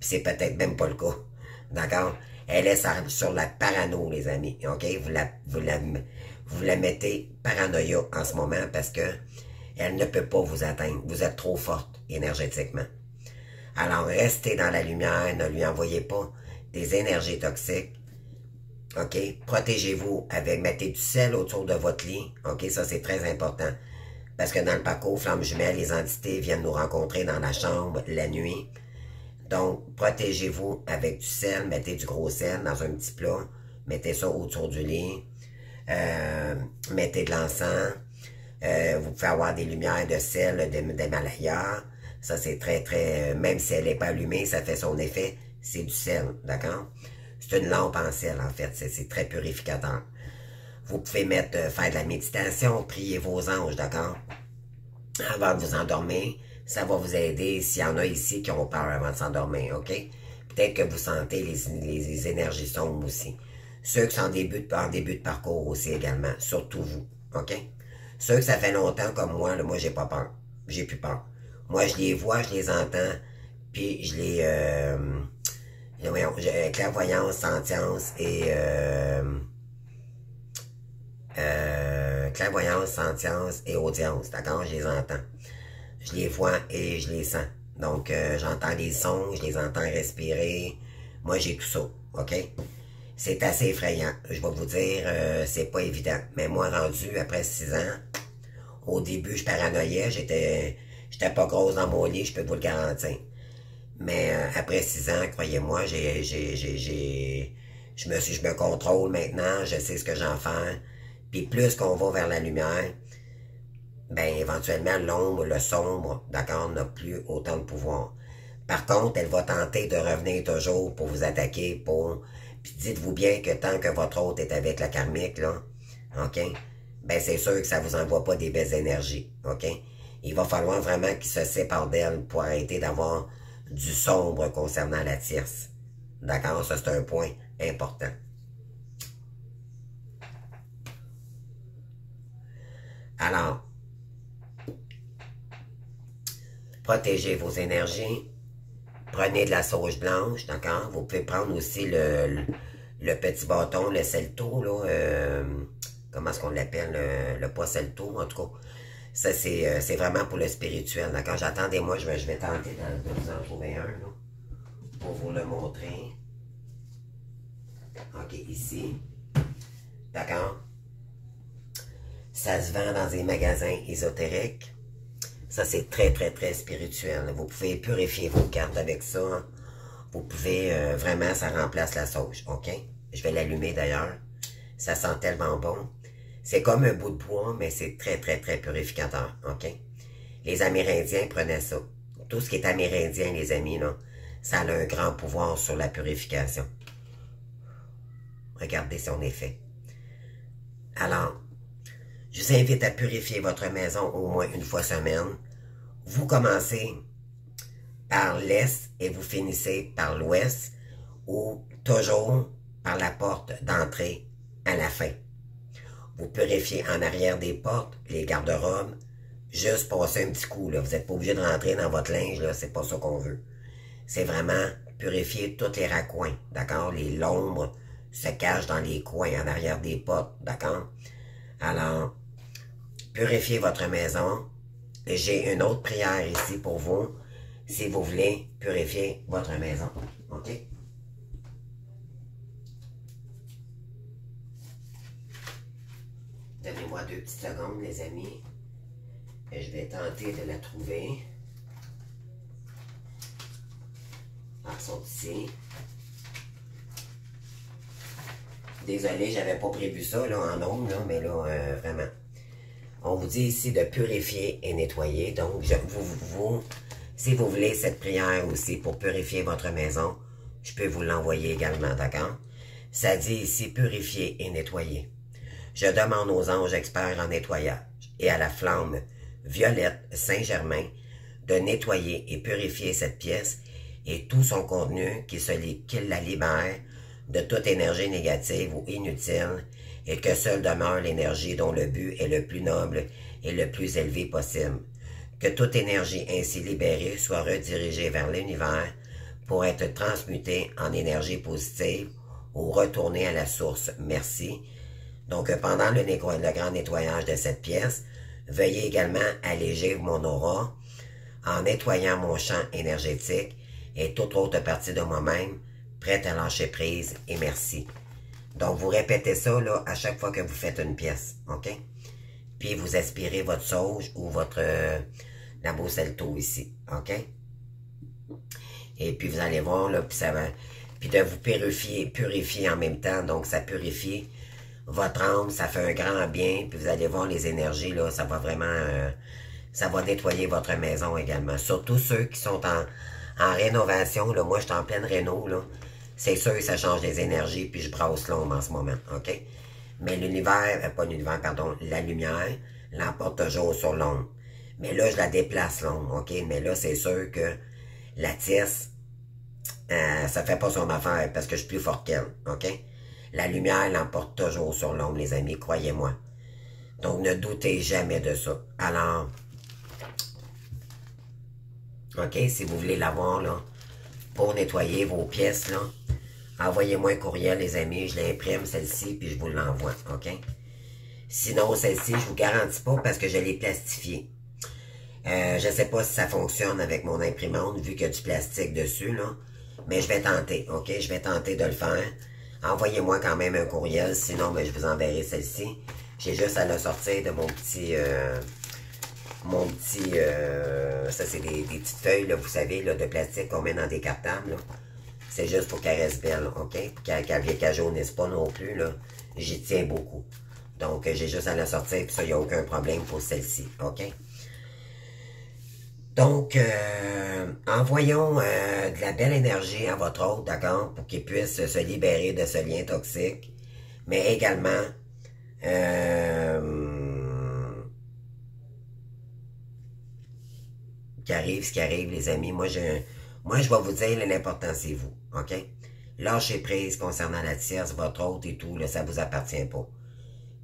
Puis c'est peut-être même pas le cas, d'accord? Elle est sur la parano, les amis, OK? Vous la mettez paranoïa en ce moment parce que elle ne peut pas vous atteindre. Vous êtes trop forte énergétiquement. Alors, restez dans la lumière, ne lui envoyez pas des énergies toxiques. OK? Protégez-vous mettez du sel autour de votre lit. OK? Ça, c'est très important. Parce que dans le parcours Flamme Jumelle, les entités viennent nous rencontrer dans la chambre la nuit. Donc, protégez-vous avec du sel. Mettez du gros sel dans un petit plat. Mettez ça autour du lit. Mettez de l'encens. Vous pouvez avoir des lumières de sel, d'Himalaya. Ça, c'est très, très... même si elle n'est pas allumée, ça fait son effet. C'est du sel, d'accord? C'est une lampe en sel, en fait. C'est très purificateur. Vous pouvez faire de la méditation, prier vos anges, d'accord? Avant de vous endormir, ça va vous aider s'il y en a ici qui ont peur avant de s'endormir, OK? Peut-être que vous sentez les énergies sombres aussi. Ceux qui sont en début de parcours aussi également, surtout vous, OK? Ceux que ça fait longtemps comme moi, là, moi j'ai pas peur. J'ai plus peur. Moi je les vois, je les entends, puis je les... voyons, clairvoyance, sentience et... clairvoyance, sentience et audience, d'accord? Je les entends. Je les vois et je les sens. Donc, j'entends les sons, je les entends respirer. Moi, j'ai tout ça, OK? C'est assez effrayant. Je vais vous dire, c'est pas évident. Mais moi, rendu après 6 ans, au début, je paranoïais. J'étais pas grosse dans mon lit, je peux vous le garantir. Mais après 6 ans, croyez-moi, je me contrôle maintenant, je sais ce que j'en fais. Puis plus qu'on va vers la lumière, ben éventuellement l'ombre, le sombre, d'accord, n'a plus autant de pouvoir. Par contre, elle va tenter de revenir toujours pour vous attaquer, Puis dites-vous bien que tant que votre hôte est avec la karmique, là, OK, ben c'est sûr que ça vous envoie pas des belles énergies, OK? Il va falloir vraiment qu'il se sépare d'elle pour arrêter d'avoir du sombre concernant la tierce. D'accord? Ça, c'est un point important. Alors, protégez vos énergies. Prenez de la sauge blanche, d'accord? Vous pouvez prendre aussi le petit bâton, le celto, là. Comment est-ce qu'on l'appelle? Le pas celto, en tout cas. Ça, c'est vraiment pour le spirituel, d'accord? J'attendez-moi, je vais tenter de vous en trouver un, là, pour vous le montrer. OK, ici. D'accord? Ça se vend dans des magasins ésotériques. Ça, c'est très, très, très spirituel. Vous pouvez purifier vos cartes avec ça. Vous pouvez, vraiment, ça remplace la sauge, OK? Je vais l'allumer d'ailleurs. Ça sent tellement bon. C'est comme un bout de bois, mais c'est très, très, très purificateur, OK? Les Amérindiens prenaient ça. Tout ce qui est amérindien, les amis, là, ça a un grand pouvoir sur la purification. Regardez son effet. Alors, je vous invite à purifier votre maison au moins une fois semaine. Vous commencez par l'est et vous finissez par l'ouest ou toujours par la porte d'entrée à la fin. Vous purifiez en arrière des portes, les garde-robes, juste passer un petit coup, là. Vous n'êtes pas obligé de rentrer dans votre linge, là. C'est pas ça qu'on veut. C'est vraiment purifier tous les raccoins, d'accord? L'ombre se cache dans les coins, en arrière des portes, d'accord? Alors, purifiez votre maison. J'ai une autre prière ici pour vous, si vous voulez purifier votre maison. OK? Donnez-moi 2 petites secondes, les amis. Et je vais tenter de la trouver. Ah, elles sont ici. Désolé, j'avais pas prévu ça là, en ondes, là, mais là, vraiment. On vous dit ici de purifier et nettoyer. Donc, si vous voulez cette prière aussi pour purifier votre maison, je peux vous l'envoyer également, d'accord? Ça dit ici purifier et nettoyer. Je demande aux anges experts en nettoyage et à la flamme violette Saint-Germain de nettoyer et purifier cette pièce et tout son contenu qu'il la libère de toute énergie négative ou inutile et que seule demeure l'énergie dont le but est le plus noble et le plus élevé possible. Que toute énergie ainsi libérée soit redirigée vers l'univers pour être transmutée en énergie positive ou retournée à la source. Merci. Donc, pendant le grand nettoyage de cette pièce, veuillez également alléger mon aura en nettoyant mon champ énergétique et toute autre partie de moi-même, prête à lâcher prise et merci. Donc, vous répétez ça là, à chaque fois que vous faites une pièce, OK? Puis, vous aspirez votre sauge ou votre Nabocelto ici, OK? Et puis, vous allez voir, là, puis ça va... Puis de vous purifier en même temps, donc ça purifie votre âme, ça fait un grand bien, puis vous allez voir les énergies, là, ça va vraiment, ça va nettoyer votre maison également. Surtout ceux qui sont en rénovation, là, moi je suis en pleine réno, là, c'est sûr que ça change les énergies, puis je brasse l'ombre en ce moment, ok? Mais l'univers, pas l'univers, pardon, la lumière l'emporte toujours sur l'ombre. Mais là, je la déplace l'ombre, ok? Mais là, c'est sûr que la tisse, ça fait pas son affaire parce que je suis plus forte qu'elle, ok? La lumière l'emporte toujours sur l'ombre, les amis, croyez-moi. Donc, ne doutez jamais de ça. Alors, ok, si vous voulez l'avoir, là, pour nettoyer vos pièces, là, envoyez-moi un courriel, les amis, je l'imprime, celle-ci, puis je vous l'envoie, ok? Sinon, celle-ci, je vous garantis pas parce que je l'ai plastifiée. Je sais pas si ça fonctionne avec mon imprimante, vu qu'il y a du plastique dessus, là. Mais je vais tenter, ok? Je vais tenter de le faire. Envoyez-moi quand même un courriel, sinon, ben, je vous enverrai celle-ci. J'ai juste à le sortir de mon petit... ça, c'est des petites feuilles, là, vous savez, là, de plastique qu'on met dans des cartables, là. C'est juste pour qu'elle reste belle, ok? Qu'elle jaunisse pas non plus, là. J'y tiens beaucoup. Donc, j'ai juste à la sortir, puis ça, il n'y a aucun problème pour celle-ci, ok? Donc, envoyons de la belle énergie à votre hôte, d'accord, pour qu'il puisse se libérer de ce lien toxique, mais également, qu'arrive ce qui arrive, les amis. Moi, je vais vous dire, l'important, c'est vous, ok? Lâchez prise concernant la tierce, votre hôte et tout, là, ça vous appartient pas.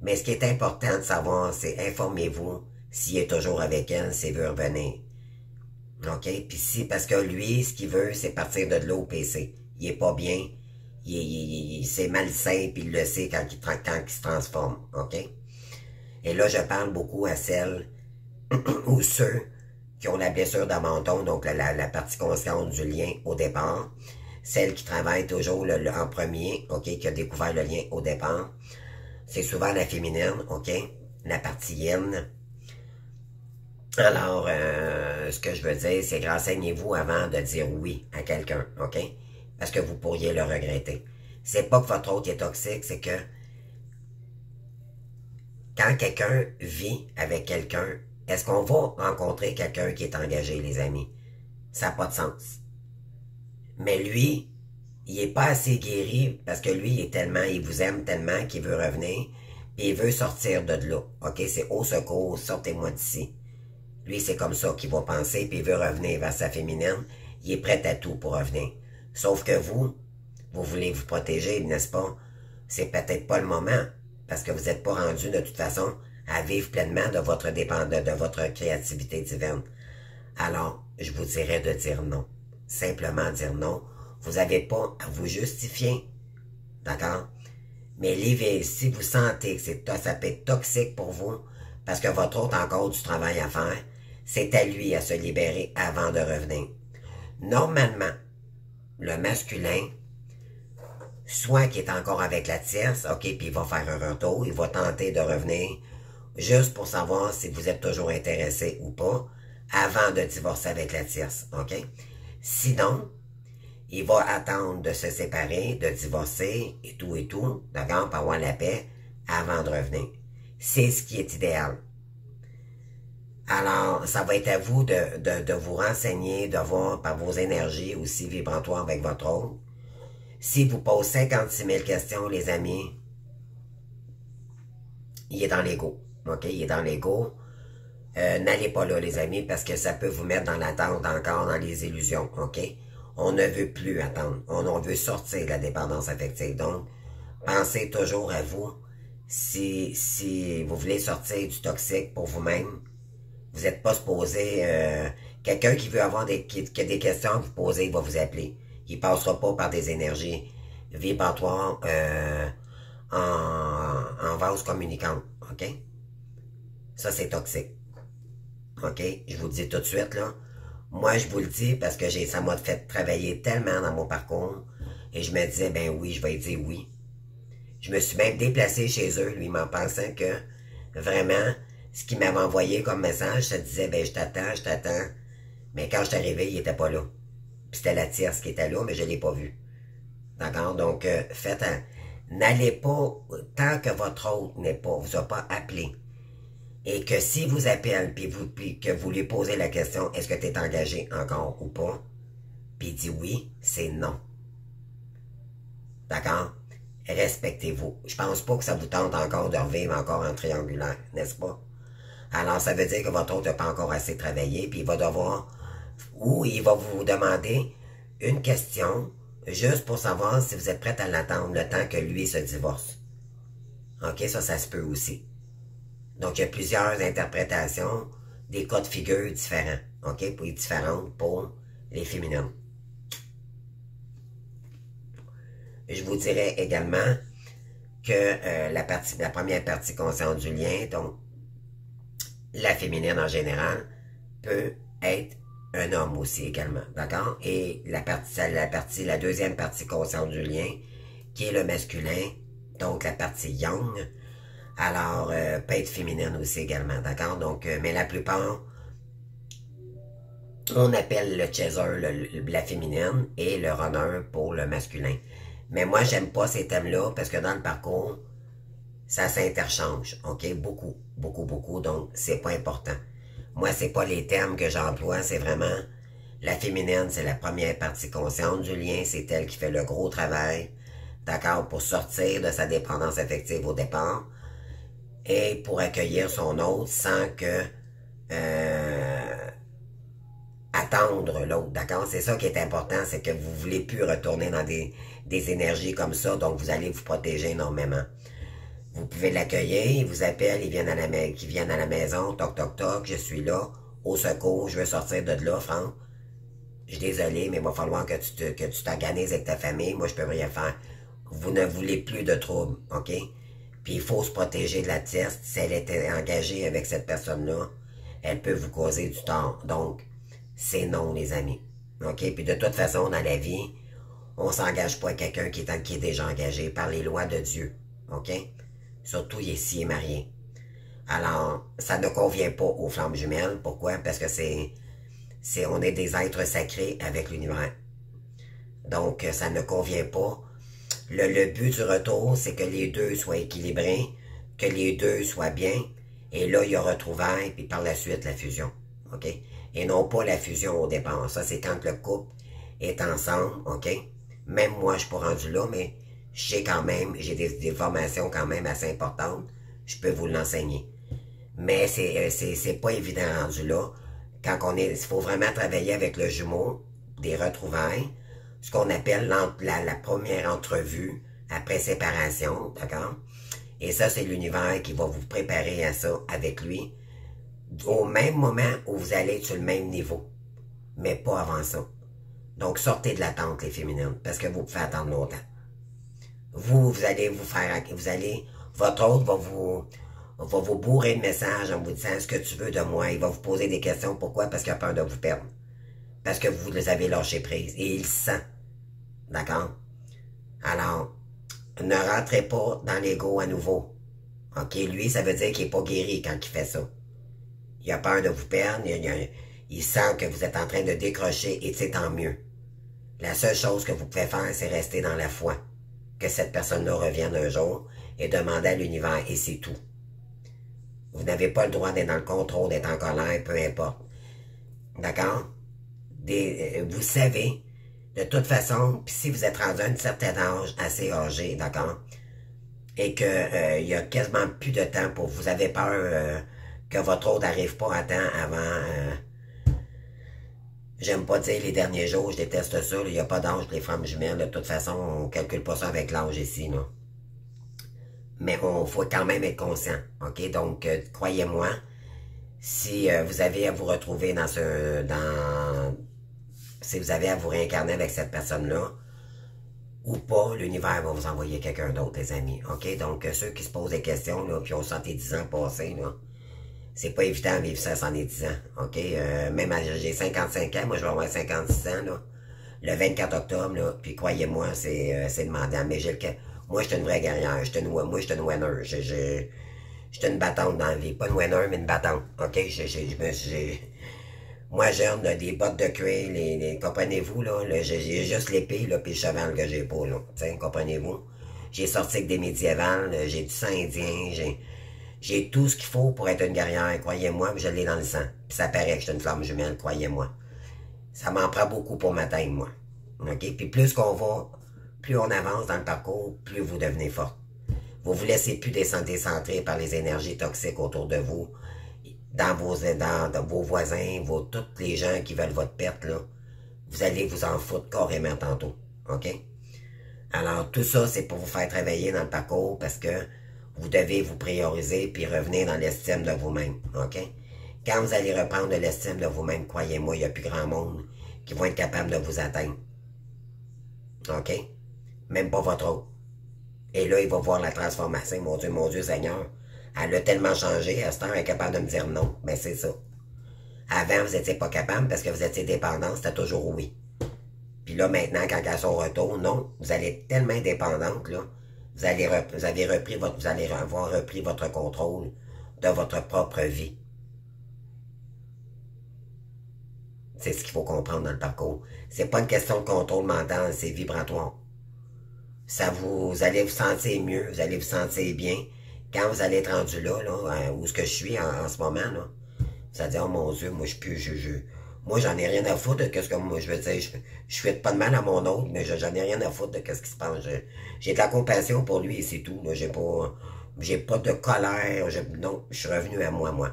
Mais ce qui est important de savoir, c'est informez-vous s'il est toujours avec elle, s'il veut revenir. OK? Puis si, parce que lui, ce qu'il veut, c'est partir de l'OPC. Il est pas bien. C'est malsain, puis il le sait quand il se transforme. OK? Et là, je parle beaucoup à celles ou ceux qui ont la blessure d'abandon, donc la partie consciente du lien au départ. Celle qui travaille toujours en premier, OK? Qui a découvert le lien au départ. C'est souvent la féminine, OK? La partie yin. Alors, ce que je veux dire, c'est que renseignez-vous avant de dire oui à quelqu'un, OK? Parce que vous pourriez le regretter. C'est pas que votre hôte est toxique, c'est que quand quelqu'un vit avec quelqu'un, est-ce qu'on va rencontrer quelqu'un qui est engagé, les amis? Ça n'a pas de sens. Mais lui, il est pas assez guéri parce que lui, il vous aime tellement qu'il veut revenir et il veut sortir de là. OK? C'est au secours, sortez-moi d'ici. Lui, c'est comme ça qu'il va penser, puis il veut revenir vers sa féminine. Il est prêt à tout pour revenir. Sauf que vous voulez vous protéger, n'est-ce pas? C'est peut-être pas le moment, parce que vous n'êtes pas rendu de toute façon à vivre pleinement de votre de votre créativité divine. Alors, je vous dirais de dire non. Simplement dire non. Vous n'avez pas à vous justifier. D'accord? Mais si vous sentez que ça peut être toxique pour vous, parce que votre autre a encore du travail à faire, c'est à lui à se libérer avant de revenir. Normalement, le masculin, soit qu'il est encore avec la tierce, ok, puis il va faire un retour, il va tenter de revenir, juste pour savoir si vous êtes toujours intéressé ou pas, avant de divorcer avec la tierce, ok? Sinon, il va attendre de se séparer, de divorcer, et tout, d'accord, pour avoir la paix, avant de revenir. C'est ce qui est idéal. Alors, ça va être à vous de vous renseigner, de voir par vos énergies aussi vibratoires avec votre autre. Si vous posez 56 000 questions, les amis, il est dans l'ego. OK? Il est dans l'ego. N'allez pas là, les amis, parce que ça peut vous mettre dans l'attente encore, dans les illusions. OK? On ne veut plus attendre. On veut sortir de la dépendance affective. Donc, pensez toujours à vous. Si vous voulez sortir du toxique pour vous-même, vous n'êtes pas supposé... quelqu'un qui veut avoir qui a des questions à vous poser, il va vous appeler. Il ne passera pas par des énergies vibratoires en vase communicante. OK? Ça, c'est toxique. OK? Je vous le dis tout de suite, là. Moi, je vous le dis parce que ça m'a fait travailler tellement dans mon parcours. Et je me disais, ben oui, je vais dire oui. Je me suis même déplacé chez eux, lui, en pensant que, vraiment, ce qu'il m'avait envoyé comme message, ça disait, ben je t'attends. Mais quand je suis arrivé, il était pas là. Puis c'était la tierce qui était là, mais je l'ai pas vu. D'accord? Donc, N'allez pas, tant que votre hôte vous a pas appelé, et que si vous appelle, puis que vous lui posez la question, est-ce que tu es engagé encore ou pas, puis il dit oui, c'est non. D'accord? Respectez-vous. Je pense pas que ça vous tente encore de revivre encore en triangulaire, n'est-ce pas? Alors, ça veut dire que votre hôte n'a pas encore assez travaillé, puis il va devoir, ou il va vous demander une question, juste pour savoir si vous êtes prête à l'attendre le temps que lui se divorce. OK, ça se peut aussi. Donc, il y a plusieurs interprétations, des cas de figure différents, OK, puis différentes pour les féminines. Je vous dirais également que la première partie consciente du lien, donc la féminine en général, peut être un homme aussi également, d'accord? Et la deuxième partie consciente du lien, qui est le masculin, donc la partie yang, alors peut être féminine aussi également, d'accord? Donc, mais la plupart, on appelle le chaser la féminine et le runner pour le masculin. Mais moi, j'aime pas ces thèmes-là parce que dans le parcours, ça s'interchange, OK? Beaucoup, beaucoup, beaucoup, donc c'est pas important. Moi, c'est pas les termes que j'emploie, c'est vraiment la féminine, c'est la première partie consciente du lien, c'est elle qui fait le gros travail, d'accord, pour sortir de sa dépendance affective au départ et pour accueillir son autre sans que attendre l'autre, d'accord? C'est ça qui est important, c'est que vous voulez plus retourner dans des énergies comme ça, donc vous allez vous protéger énormément. Vous pouvez l'accueillir, il vous appelle, ils viennent à la maison, toc toc toc, je suis là, au secours, je veux sortir de là, Franck. Je suis désolé, mais il va falloir que tu t'organises avec ta famille, moi je peux rien faire. Vous ne voulez plus de troubles, OK? Puis il faut se protéger de la teste, si elle était engagée avec cette personne-là, elle peut vous causer du tort. Donc, c'est non, les amis. OK? Puis de toute façon, dans la vie, on s'engage pas à quelqu'un qui est déjà engagé par les lois de Dieu. OK? Surtout ici est marié. Alors, ça ne convient pas aux flammes jumelles. Pourquoi? Parce que on est des êtres sacrés avec l'univers. Donc, ça ne convient pas. Le but du retour, c'est que les deux soient équilibrés, que les deux soient bien, et là, il y a retrouvailles, puis par la suite, la fusion. OK? Et non pas la fusion au départ. Ça, c'est quand le couple est ensemble, OK? Même moi, je suis pas rendu là, mais j'ai des formations quand même assez importantes. Je peux vous l'enseigner. Mais c'est pas évident rendu là. Il faut vraiment travailler avec le jumeau, des retrouvailles, ce qu'on appelle la première entrevue après séparation, d'accord? Et ça, c'est l'univers qui va vous préparer à ça avec lui, au même moment où vous allez être sur le même niveau, mais pas avant ça. Donc, sortez de l'attente, les féminines, parce que vous pouvez attendre longtemps. Vous allez votre autre va vous bourrer de messages en vous disant ce que tu veux de moi. Il va vous poser des questions. Pourquoi? Parce qu'il a peur de vous perdre. Parce que vous les avez lâché prise. Et il sent. D'accord? Alors, ne rentrez pas dans l'ego à nouveau. OK? Lui, ça veut dire qu'il n'est pas guéri quand il fait ça. Il a peur de vous perdre. Il sent que vous êtes en train de décrocher et c'est tant mieux. La seule chose que vous pouvez faire, c'est rester dans la foi. Que cette personne-là revienne un jour et demander à l'univers, et c'est tout. Vous n'avez pas le droit d'être dans le contrôle, d'être en colère, peu importe. D'accord? Vous savez, de toute façon, puis si vous êtes rendu à un certain âge, assez âgé, d'accord? Et que il y a quasiment plus de temps pour vous avez peur que votre autre n'arrive pas à temps avant... J'aime pas dire les derniers jours, je déteste ça. Il n'y a pas d'âge pour les femmes jumelles. De toute façon, on calcule pas ça avec l'âge ici. Là. Mais on faut quand même être conscient. OK? Donc, croyez-moi, si vous avez à vous retrouver si vous avez à vous réincarner avec cette personne-là, ou pas, l'univers va vous envoyer quelqu'un d'autre, les amis. OK? Donc, ceux qui se posent des questions, là, puis ont 70 ans passés, là, c'est pas évident de vivre 70 ans, OK? Même j'ai 55 ans, moi je vais avoir 56 ans, là. Le 24 octobre, là, puis croyez-moi, c'est demandant. Mais moi, je suis une vraie guerrière. Moi, je suis une winner. Je suis une battante dans la vie. Pas une winner, mais une battante, OK? Moi, j'ai des bottes de cuir, comprenez-vous, là, j'ai juste l'épée, là, puis le cheval que j'ai pas, là. Comprenez-vous? J'ai sorti avec des médiévales, j'ai du sang indien, j'ai tout ce qu'il faut pour être une guerrière, croyez-moi, je l'ai dans le sang. Puis ça paraît que je suis une flamme jumelle, croyez-moi. Ça m'en prend beaucoup pour m'atteindre, moi. OK? Puis plus qu'on va, plus on avance dans le parcours, plus vous devenez forte. Vous vous laissez plus décentrer par les énergies toxiques autour de vous, dans vos voisins, tous les gens qui veulent votre perte, là. Vous allez vous en foutre carrément tantôt. OK? Alors, tout ça, c'est pour vous faire travailler dans le parcours parce que vous devez vous prioriser puis revenir dans l'estime de vous-même. OK? Quand vous allez reprendre de l'estime de vous-même, croyez-moi, il n'y a plus grand monde qui vont être capable de vous atteindre. OK? Même pas votre autre. Et là, il va voir la transformation. Mon Dieu, Seigneur. Elle a tellement changé, à ce temps, elle est capable de me dire non. Mais c'est ça. Avant, vous n'étiez pas capable parce que vous étiez dépendante, c'était toujours oui. Puis là, maintenant, quand elle a son retour, non, vous allez être tellement indépendante, là, vous allez avoir repris votre contrôle de votre propre vie. C'est ce qu'il faut comprendre dans le parcours. C'est pas une question de contrôle mental, c'est vibratoire. Vous allez vous sentir mieux, vous allez vous sentir bien. Quand vous allez être rendu là, où est-ce que je suis en ce moment, là, vous allez dire, oh mon Dieu, moi moi j'en ai rien à foutre de ce que moi je veux dire. Je fais pas de mal à mon autre, mais j'en ai rien à foutre de ce qui se passe. J'ai de la compassion pour lui et c'est tout. J'ai pas de colère. Non, je suis revenu à moi.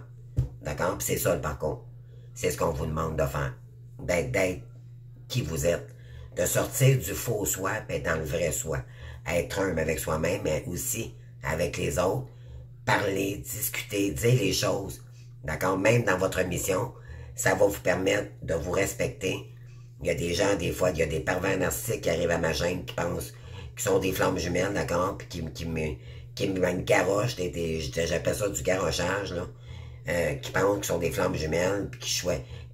D'accord? Puis c'est ça le parcours. C'est ce qu'on vous demande de faire. D'être qui vous êtes. De sortir du faux soi et être dans le vrai soi. Être humble avec soi-même, mais aussi avec les autres. Parler, discuter, dire les choses. D'accord? Même dans votre mission, ça va vous permettre de vous respecter. Il y a des gens, des fois, il y a des pervers narcissiques qui arrivent à ma chaîne qui pensent qu'ils sont des flammes jumelles, d'accord? Puis qui me garochent, j'appelle ça du garochage, là. Qui pensent qu'ils sont des flammes jumelles, puis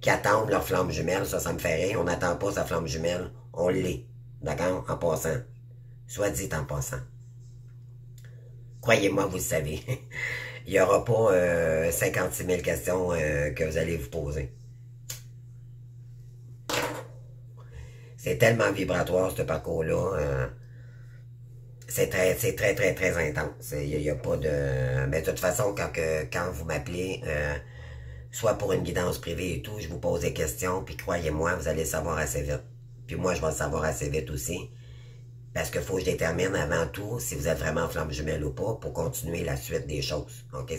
qui attendent leur flamme jumelle, ça me fait rire. On n'attend pas sa flamme jumelle, on l'est. D'accord? En passant. Soit dit en passant. Croyez-moi, vous le savez. Il n'y aura pas 56 000 questions que vous allez vous poser. C'est tellement vibratoire, ce parcours-là. C'est très intense. Il n'y a pas de... Mais de toute façon, quand vous m'appelez, soit pour une guidance privée et tout, je vous pose des questions, puis croyez-moi, vous allez le savoir assez vite. Puis moi, je vais le savoir assez vite aussi. Parce qu'il faut que je détermine avant tout si vous êtes vraiment flamme jumelle ou pas pour continuer la suite des choses. OK?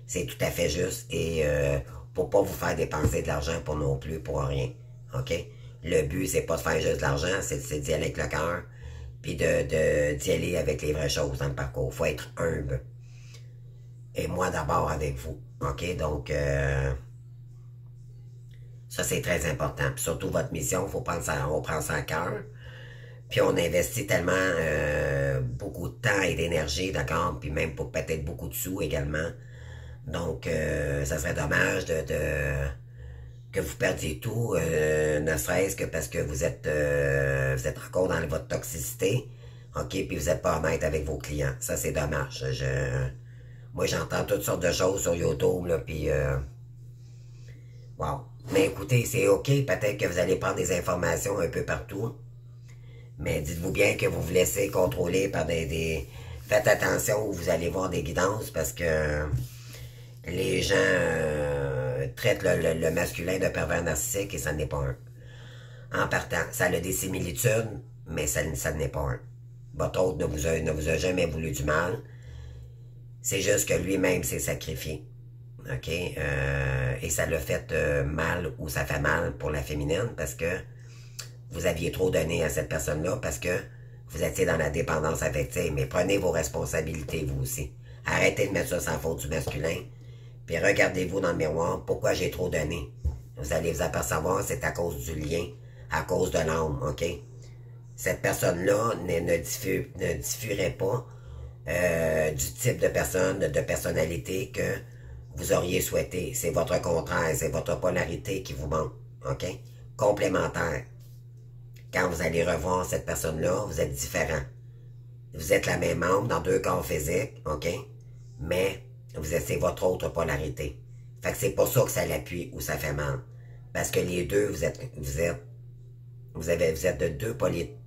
C'est tout à fait juste. Et pour pas vous faire dépenser de l'argent pour non plus, pour rien. OK? Le but, c'est pas de faire juste de l'argent, c'est d'y aller avec le cœur. Puis d'y aller avec les vraies choses dans le parcours. Faut être humble. Et moi d'abord avec vous. OK? Donc, ça c'est très important. Puis surtout votre mission, on prend ça à cœur. Puis on investit tellement beaucoup de temps et d'énergie, d'accord? Puis même pour peut-être beaucoup de sous également. Donc, ça serait dommage que vous perdiez tout, ne serait-ce que parce que vous êtes encore dans votre toxicité, ok? Puis vous n'êtes pas honnête avec vos clients. Ça, c'est dommage. Moi, j'entends toutes sortes de choses sur YouTube, là, puis... wow. Mais écoutez, c'est ok, peut-être que vous allez prendre des informations un peu partout. Mais dites-vous bien que vous vous laissez contrôler par Faites attention où vous allez voir des guidances parce que les gens traitent le masculin de pervers narcissique et ça n'est pas un. En partant, ça a des similitudes, mais ça n'est pas un. Votre autre ne vous a jamais voulu du mal. C'est juste que lui-même s'est sacrifié. OK? Et ça l'a fait mal ou ça fait mal pour la féminine parce que vous aviez trop donné à cette personne-là parce que vous étiez dans la dépendance affective. Mais prenez vos responsabilités, vous aussi. Arrêtez de mettre ça sans faute du masculin. Puis regardez-vous dans le miroir. Pourquoi j'ai trop donné? Vous allez vous apercevoir, c'est à cause du lien, à cause de l'âme, OK? Cette personne-là ne diffurait pas du type de personne, de personnalité que vous auriez souhaité. C'est votre contraire, c'est votre polarité qui vous manque, OK? Complémentaire. Quand vous allez revoir cette personne-là, vous êtes différent. Vous êtes la même âme dans deux corps physiques, OK? Mais c'est votre autre polarité. Fait que c'est pour ça que ça l'appuie ou ça fait mal. Parce que les deux, vous êtes de deux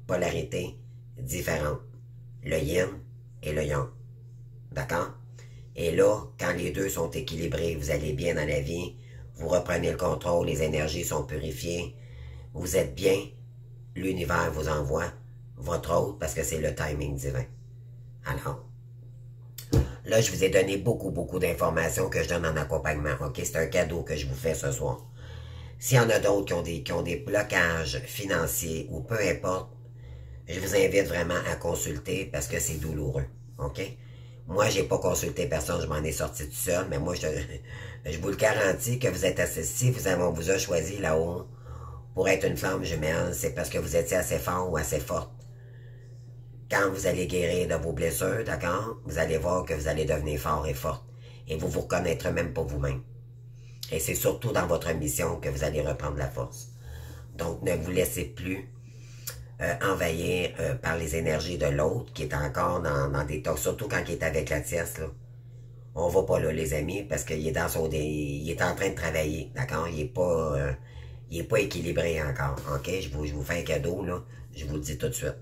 polarités différentes. le yin et le yang. D'accord? Et là, quand les deux sont équilibrés, vous allez bien dans la vie, vous reprenez le contrôle, les énergies sont purifiées, vous êtes bien, l'univers vous envoie votre hôte parce que c'est le timing divin. Alors, là, je vous ai donné beaucoup d'informations que je donne en accompagnement. OK? C'est un cadeau que je vous fais ce soir. S'il y en a d'autres qui ont des blocages financiers ou peu importe, je vous invite vraiment à consulter parce que c'est douloureux. OK? Moi, j'ai pas consulté personne, je m'en ai sorti tout seul, mais moi, je vous le garantis que vous êtes assez, si on vous a choisi là-haut pour être une flamme jumelle, c'est parce que vous étiez assez fort ou assez forte. Quand vous allez guérir de vos blessures, d'accord, vous allez voir que vous allez devenir fort et forte. Et vous vous reconnaîtrez même pas vous-même. Et c'est surtout dans votre mission que vous allez reprendre la force. Donc, ne vous laissez plus envahir par les énergies de l'autre qui est encore dans des tocs, surtout quand il est avec la tiesse, là. On va pas là, les amis, parce qu'il est dans il est en train de travailler, d'accord? Il est pas équilibré encore, ok? Je vous fais un cadeau, là, je vous le dis tout de suite.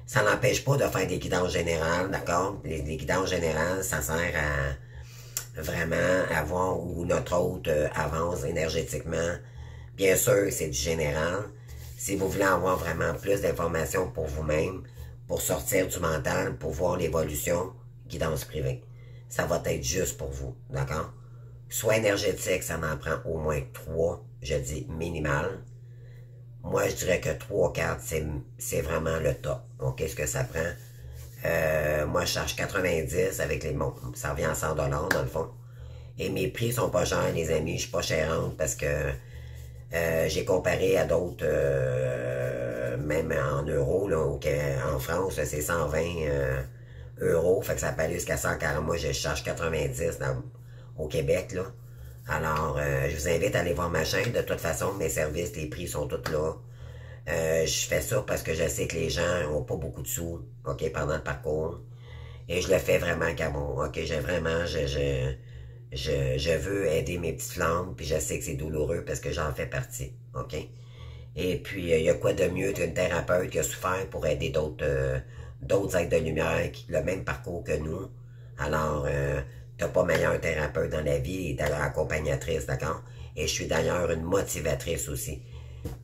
Ça n'empêche pas de faire des guidances générales, d'accord? Les guidances générales, ça sert à vraiment à voir où notre hôte avance énergétiquement. Bien sûr, c'est du général. Si vous voulez avoir vraiment plus d'informations pour vous-même, pour sortir du mental, pour voir l'évolution, guidance privée. Ça va être juste pour vous, d'accord? Soit énergétique, ça en prend au moins 3, je dis minimal. Moi, je dirais que 3-4, c'est vraiment le top. OK, ce que ça prend. Moi, je charge 90 avec les... Bon, ça revient à 100 $ dans le fond. Et mes prix sont pas chers, les amis. Je suis pas chérante parce que j'ai comparé à d'autres, même en euros, là, en France, c'est 120 euros. Fait que ça peut aller jusqu'à 140. Moi, je charge 90 au Québec, là. Alors, je vous invite à aller voir ma chaîne. De toute façon, mes services, les prix sont tous là. Je fais ça parce que je sais que les gens n'ont pas beaucoup de sous, OK, pendant le parcours. Et je le fais vraiment qu'à bon, OK, je veux aider mes petites flammes, puis je sais que c'est douloureux parce que j'en fais partie, OK? Et puis, il y a quoi de mieux qu'une thérapeute qui a souffert pour aider d'autres êtres de lumière qui ont le même parcours que nous. Alors, t'as pas meilleur thérapeute dans la vie et t'as accompagnatrice, d'accord? Et je suis d'ailleurs une motivatrice aussi.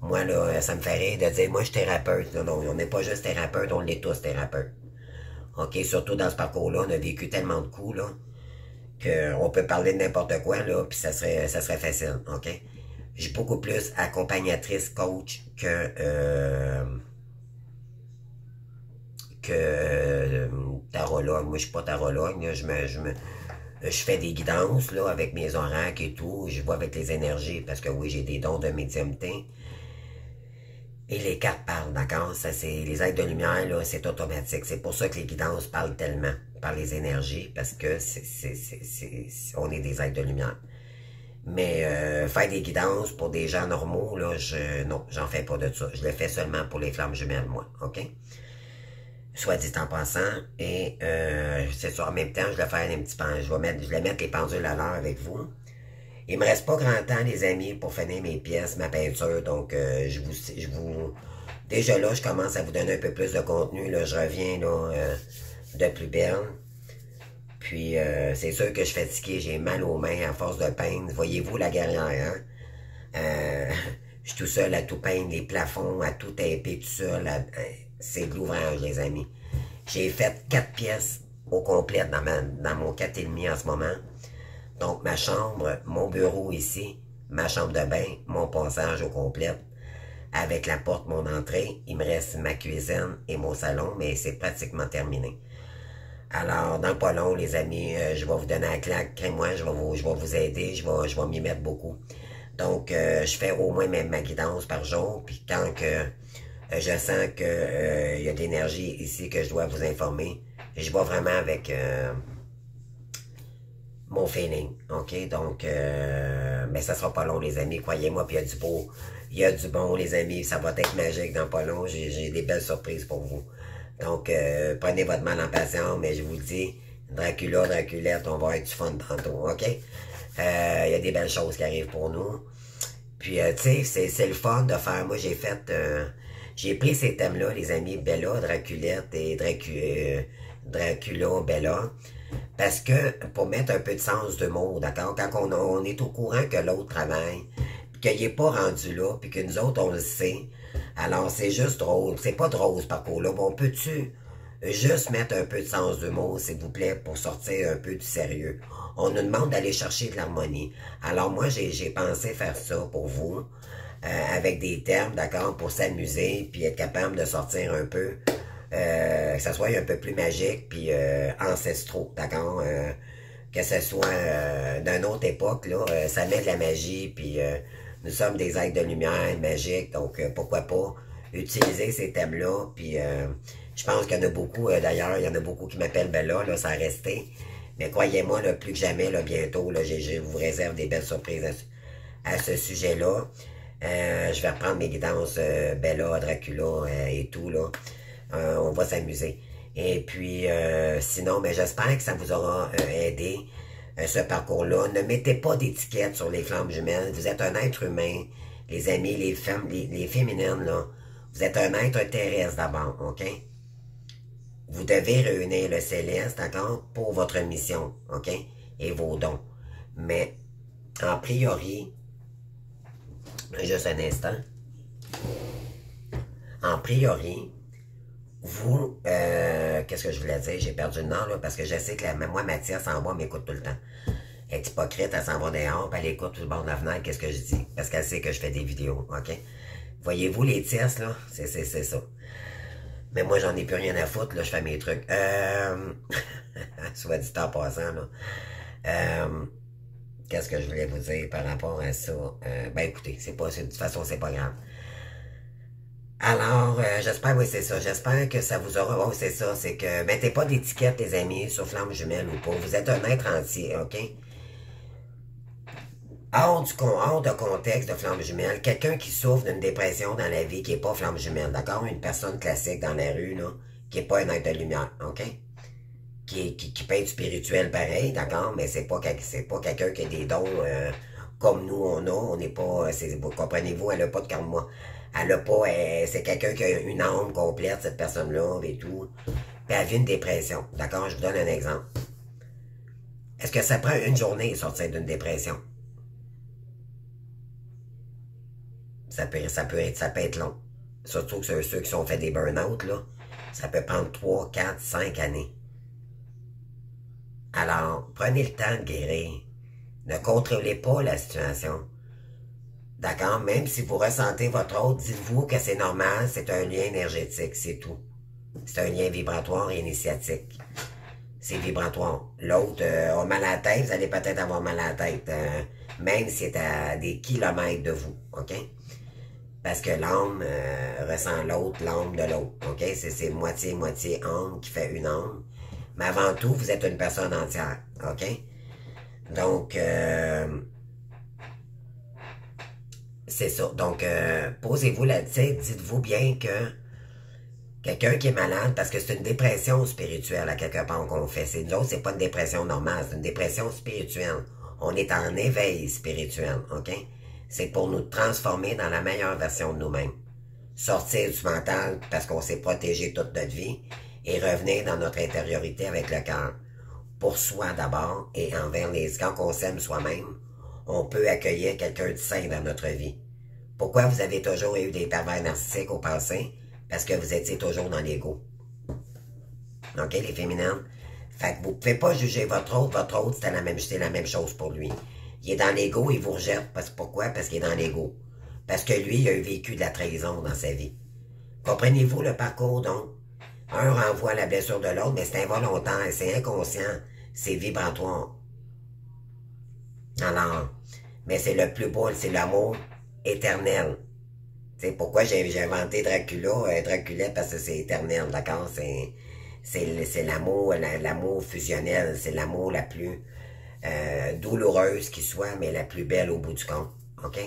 Moi, là, ça me fait rire de dire, moi, je suis thérapeute. Non, on n'est pas juste thérapeute, on l'est tous thérapeutes. OK, surtout dans ce parcours-là, on a vécu tellement de coups, là, qu'on peut parler de n'importe quoi, là, puis ça serait facile, OK? Je suis beaucoup plus accompagnatrice, coach que tarologue. Moi, je suis pas tarologue, là, je fais des guidances, là, avec mes oracles et tout, je vois avec les énergies, parce que oui, j'ai des dons de médiumnité. Et les cartes parlent, d'accord? Ça, c'est les êtres de lumière, là, c'est automatique. C'est pour ça que les guidances parlent tellement par les énergies, parce que on est des êtres de lumière. Mais faire des guidances pour des gens normaux, là, non, j'en fais pas de ça. Je le fais seulement pour les flammes jumelles, moi, OK? Soit dit en passant, et c'est ça, en même temps, je vais faire un petit pendule, je vais mettre les pendules à l'heure avec vous. Il me reste pas grand temps, les amis, pour finir mes pièces, ma peinture, donc déjà là, je commence à vous donner un peu plus de contenu, là, je reviens, là, de plus belle. Puis, c'est sûr que je suis fatigué, j'ai mal aux mains à force de peindre, voyez-vous la guerrière, hein? Je suis tout seul à tout peindre, les plafonds, à tout taper, tout seul, c'est de l'ouvrage, les amis. J'ai fait 4 pièces au complet dans mon 4,5 en ce moment. Donc, ma chambre, mon bureau ici, ma chambre de bain, mon passage au complet, avec la porte, mon entrée. Il me reste ma cuisine et mon salon, mais c'est pratiquement terminé. Alors, dans pas long, les amis, je vais vous donner la claque. Crée-moi, je vais vous aider, je vais m'y mettre beaucoup. Donc, je fais au moins ma guidance par jour, puis quand que je sens que y a de l'énergie ici que je dois vous informer, je vais vraiment avec mon feeling, OK? Donc, mais ça sera pas long, les amis, croyez-moi, puis il y a du bon, les amis, ça va être magique dans pas long, j'ai des belles surprises pour vous. Donc, prenez votre mal en patience, mais je vous le dis, Draculette, on va être du fun tantôt, OK? Il y a des belles choses qui arrivent pour nous. Puis, tu sais, c'est le fun de faire, moi j'ai fait J'ai pris ces thèmes-là, les amis, Bella, Draculette et Dracula, Bella, parce que pour mettre un peu de sens de mots, d'accord? Quand on est au courant que l'autre travaille, qu'il n'est pas rendu là, puis que nous autres, on le sait, alors c'est juste drôle. C'est pas drôle ce parcours-là. Bon, peux-tu juste mettre un peu de sens de mots, s'il vous plaît, pour sortir un peu du sérieux? On nous demande d'aller chercher de l'harmonie. Alors moi, j'ai pensé faire ça pour vous, avec des termes, d'accord, pour s'amuser, puis être capable de sortir un peu, que ça soit un peu plus magique, puis ancestraux, d'accord, que ce soit d'une autre époque, là, ça met de la magie, puis nous sommes des êtres de lumière magiques, donc pourquoi pas utiliser ces thèmes-là, puis je pense qu'il y en a beaucoup, d'ailleurs, il y en a beaucoup qui m'appellent Bella, là, ça a resté, mais croyez-moi, là, plus que jamais, là, bientôt, là, je vous réserve des belles surprises à ce sujet-là. Je vais reprendre mes guidances Bella, Dracula et tout, là. On va s'amuser. Et puis, sinon, ben, j'espère que ça vous aura aidé, ce parcours-là. Ne mettez pas d'étiquette sur les flammes jumelles. Vous êtes un être humain, les amis, les femmes, les féminines, là. Vous êtes un être terrestre d'abord, OK? Vous devez réunir le céleste, d'accord, pour votre mission, OK? Et vos dons. Mais, en priori, juste un instant, en priori, vous, qu'est-ce que je voulais dire? J'ai perdu le nom, là, parce que je sais que moi, Mathia s'en va, m'écoute tout le temps. Elle est hypocrite, elle s'en va dehors, puis elle écoute tout le bord de la fenêtre, qu'est-ce que je dis? Parce qu'elle sait que je fais des vidéos, OK? Voyez-vous les tiesses, là? C'est ça. Mais moi, j'en ai plus rien à foutre, là, je fais mes trucs. Soit dit en passant, là. Qu'est-ce que je voulais vous dire par rapport à ça? Ben écoutez, de toute façon, c'est pas grave. Alors, j'espère, oui, c'est ça. J'espère que ça vous aura... Oh, c'est ça, c'est que mettez pas d'étiquette, les amis, sur flamme jumelle ou pas. Vous êtes un être entier, OK? Hors de contexte de flamme jumelle, quelqu'un qui souffre d'une dépression dans la vie, qui n'est pas flamme jumelle, d'accord? Une personne classique dans la rue, là, qui n'est pas un être de lumière, OK? Qui peut être spirituel pareil, d'accord? Mais c'est pas quelqu'un qui a des dons comme nous on a. On n'est pas... Vous comprenez-vous, elle n'a pas de karma. Elle a pas... c'est quelqu'un qui a une âme complète, cette personne-là, et tout. Puis elle vit une dépression, d'accord? Je vous donne un exemple. Est-ce que ça prend une journée de sortir d'une dépression? Ça peut être long. Surtout que ceux qui sont fait des burn-out, là, ça peut prendre 3, 4, 5 années. Alors, prenez le temps de guérir. Ne contrôlez pas la situation. D'accord? Même si vous ressentez votre autre, dites-vous que c'est normal, c'est un lien énergétique, c'est tout. C'est un lien vibratoire et initiatique. C'est vibratoire. L'autre a mal à la tête, vous allez peut-être avoir mal à la tête, même si c'est à des kilomètres de vous, OK? Parce que l'âme ressent l'autre, l'âme de l'autre, OK? C'est moitié âme qui fait une âme. Mais avant tout, vous êtes une personne entière, OK? Donc, c'est ça. Donc, posez-vous là-dessus, dites-vous bien que quelqu'un qui est malade, parce que c'est une dépression spirituelle à quelque part qu'on fait. Nous autres, c'est pas une dépression normale, c'est une dépression spirituelle. On est en éveil spirituel, OK? C'est pour nous transformer dans la meilleure version de nous-mêmes. Sortir du mental parce qu'on s'est protégé toute notre vie et revenir dans notre intériorité avec le cœur. Pour soi d'abord et envers les... Quand on s'aime soi-même, on peut accueillir quelqu'un de sain dans notre vie. Pourquoi vous avez toujours eu des pervers narcissiques au passé? Parce que vous étiez toujours dans l'ego. OK, les féminines? Fait que vous ne pouvez pas juger votre autre, c'est la même chose pour lui. Il est dans l'ego, il vous rejette. Pourquoi? Parce qu'il est dans l'ego. Parce que lui, il a vécu de la trahison dans sa vie. Comprenez-vous le parcours, donc? Un renvoie la blessure de l'autre, mais c'est involontaire, c'est inconscient, c'est vibratoire. Alors, mais c'est le plus beau, c'est l'amour éternel. C'est pourquoi j'ai inventé Draculette, parce que c'est éternel, d'accord? C'est l'amour fusionnel, c'est l'amour la plus douloureuse qui soit, mais la plus belle au bout du compte, ok?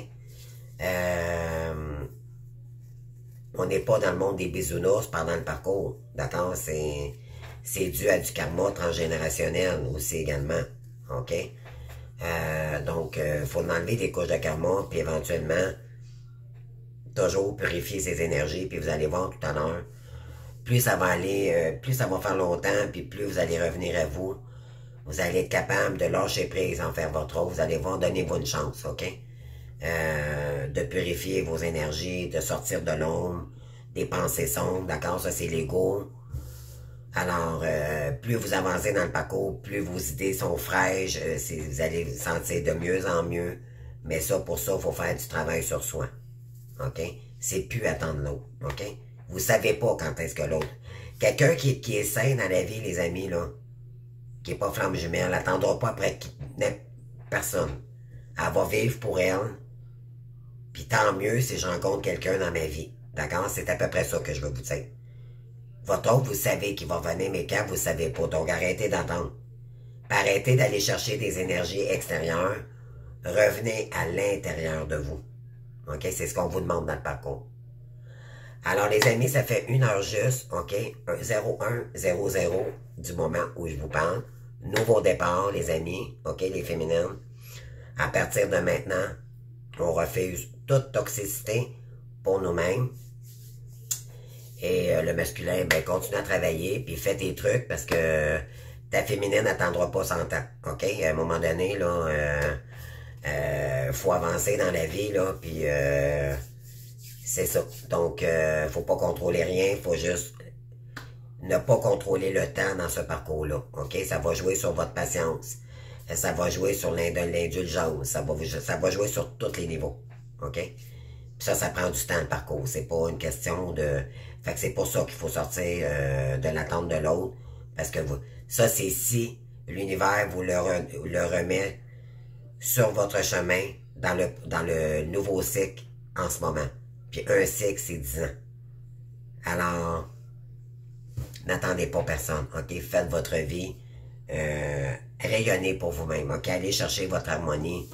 On n'est pas dans le monde des bisounours pendant le parcours, d'accord? C'est dû à du karma transgénérationnel aussi également, ok? Donc, faut enlever des couches de karma, puis éventuellement Toujours purifier ses énergies, puis vous allez voir tout à l'heure, plus ça va aller, plus ça va faire longtemps, puis plus vous allez revenir à vous. Vous allez être capable de lâcher prise, en faire votre autre. Vous allez voir, donnez-vous une chance, OK? De purifier vos énergies, de sortir de l'ombre, des pensées sombres, d'accord? Ça, c'est l'ego. Alors, plus vous avancez dans le parcours, plus vos idées sont fraîches, vous allez vous sentir de mieux en mieux. Mais ça, pour ça, il faut faire du travail sur soi. OK? C'est plus attendre l'autre. OK? Vous savez pas quand est-ce que l'autre. Quelqu'un qui est sain dans la vie, les amis, là, qui est pas flamme jumelle, n'attendra pas après personne. Elle va vivre pour elle. Puis tant mieux si je rencontre quelqu'un dans ma vie. D'accord? C'est à peu près ça que je veux vous dire. Votre autre, vous savez qu'il va venir, mais quand vous savez pas. Donc arrêtez d'attendre. Arrêtez d'aller chercher des énergies extérieures. Revenez à l'intérieur de vous. OK? C'est ce qu'on vous demande dans le parcours. Alors, les amis, ça fait 1 heure juste, OK? 0100 du moment où je vous parle. Nouveau départ, les amis, OK, les féminines. À partir de maintenant, on refuse toute toxicité pour nous-mêmes. Et le masculin, ben, continue à travailler, puis fais tes trucs, parce que ta féminine n'attendra pas 100 ans, OK? À un moment donné, là, faut avancer dans la vie, là, puis c'est ça. Donc, faut pas contrôler rien, faut juste ne pas contrôler le temps dans ce parcours-là, OK? Ça va jouer sur votre patience, ça va jouer sur l'indulgence, ça va jouer sur tous les niveaux, OK? Puis ça prend du temps, le parcours, c'est pas une question de... Fait que c'est pour ça qu'il faut sortir de l'attente de l'autre, parce que ça, c'est si l'univers vous le remet sur votre chemin dans le nouveau cycle en ce moment. Puis un cycle, c'est 10 ans. Alors, n'attendez pas personne, OK? Faites votre vie. Rayonnez pour vous-même, OK? Allez chercher votre harmonie.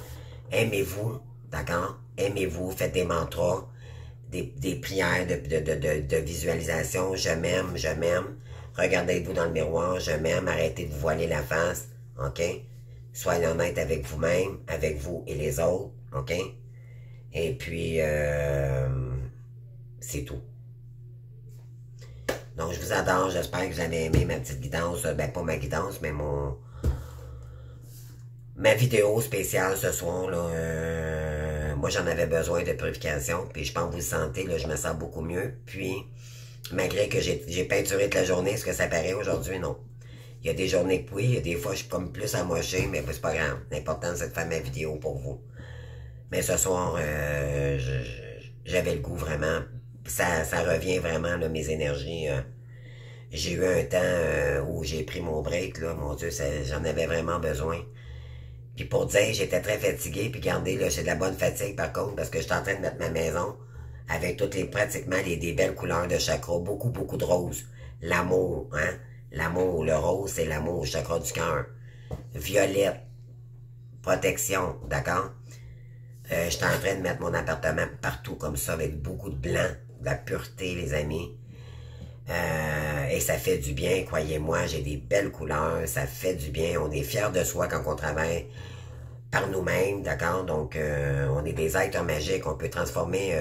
Aimez-vous, d'accord? Aimez-vous, faites des mantras, des prières de visualisation. Je m'aime, je m'aime. Regardez-vous dans le miroir, je m'aime. Arrêtez de vous voiler la face, OK? Soyez honnête avec vous-même, avec vous et les autres, OK? Et puis, c'est tout. Donc, je vous adore. J'espère que vous avez aimé ma petite guidance. Ben, pas ma guidance, mais ma vidéo spéciale ce soir, là. Moi, j'en avais besoin de purification. Puis, je pense que vous le sentez, là, je me sens beaucoup mieux. Puis, malgré que j'ai peinturé toute la journée, est-ce que ça paraît aujourd'hui? Non. Il y a des journées que oui, il y a des fois, je suis comme plus amoché, mais c'est pas grave. L'important, c'est de faire ma vidéo pour vous. Mais ce soir, j'avais le goût vraiment. Ça revient vraiment, là, mes énergies. J'ai eu un temps où j'ai pris mon break, là, mon Dieu, j'en avais vraiment besoin. Puis pour dire, j'étais très fatigué, puis regardez, là, j'ai de la bonne fatigue par contre, parce que j'étais en train de mettre ma maison avec toutes pratiquement des belles couleurs de chakra, beaucoup, beaucoup de rose. L'amour, hein? L'amour, le rose, c'est l'amour, chakra du cœur. Violette, protection, d'accord? J'étais en train de mettre mon appartement partout comme ça, avec beaucoup de blanc, de la pureté, les amis. Et ça fait du bien, croyez-moi, j'ai des belles couleurs, ça fait du bien, on est fiers de soi quand on travaille par nous-mêmes, d'accord? Donc, on est des êtres magiques, on peut transformer,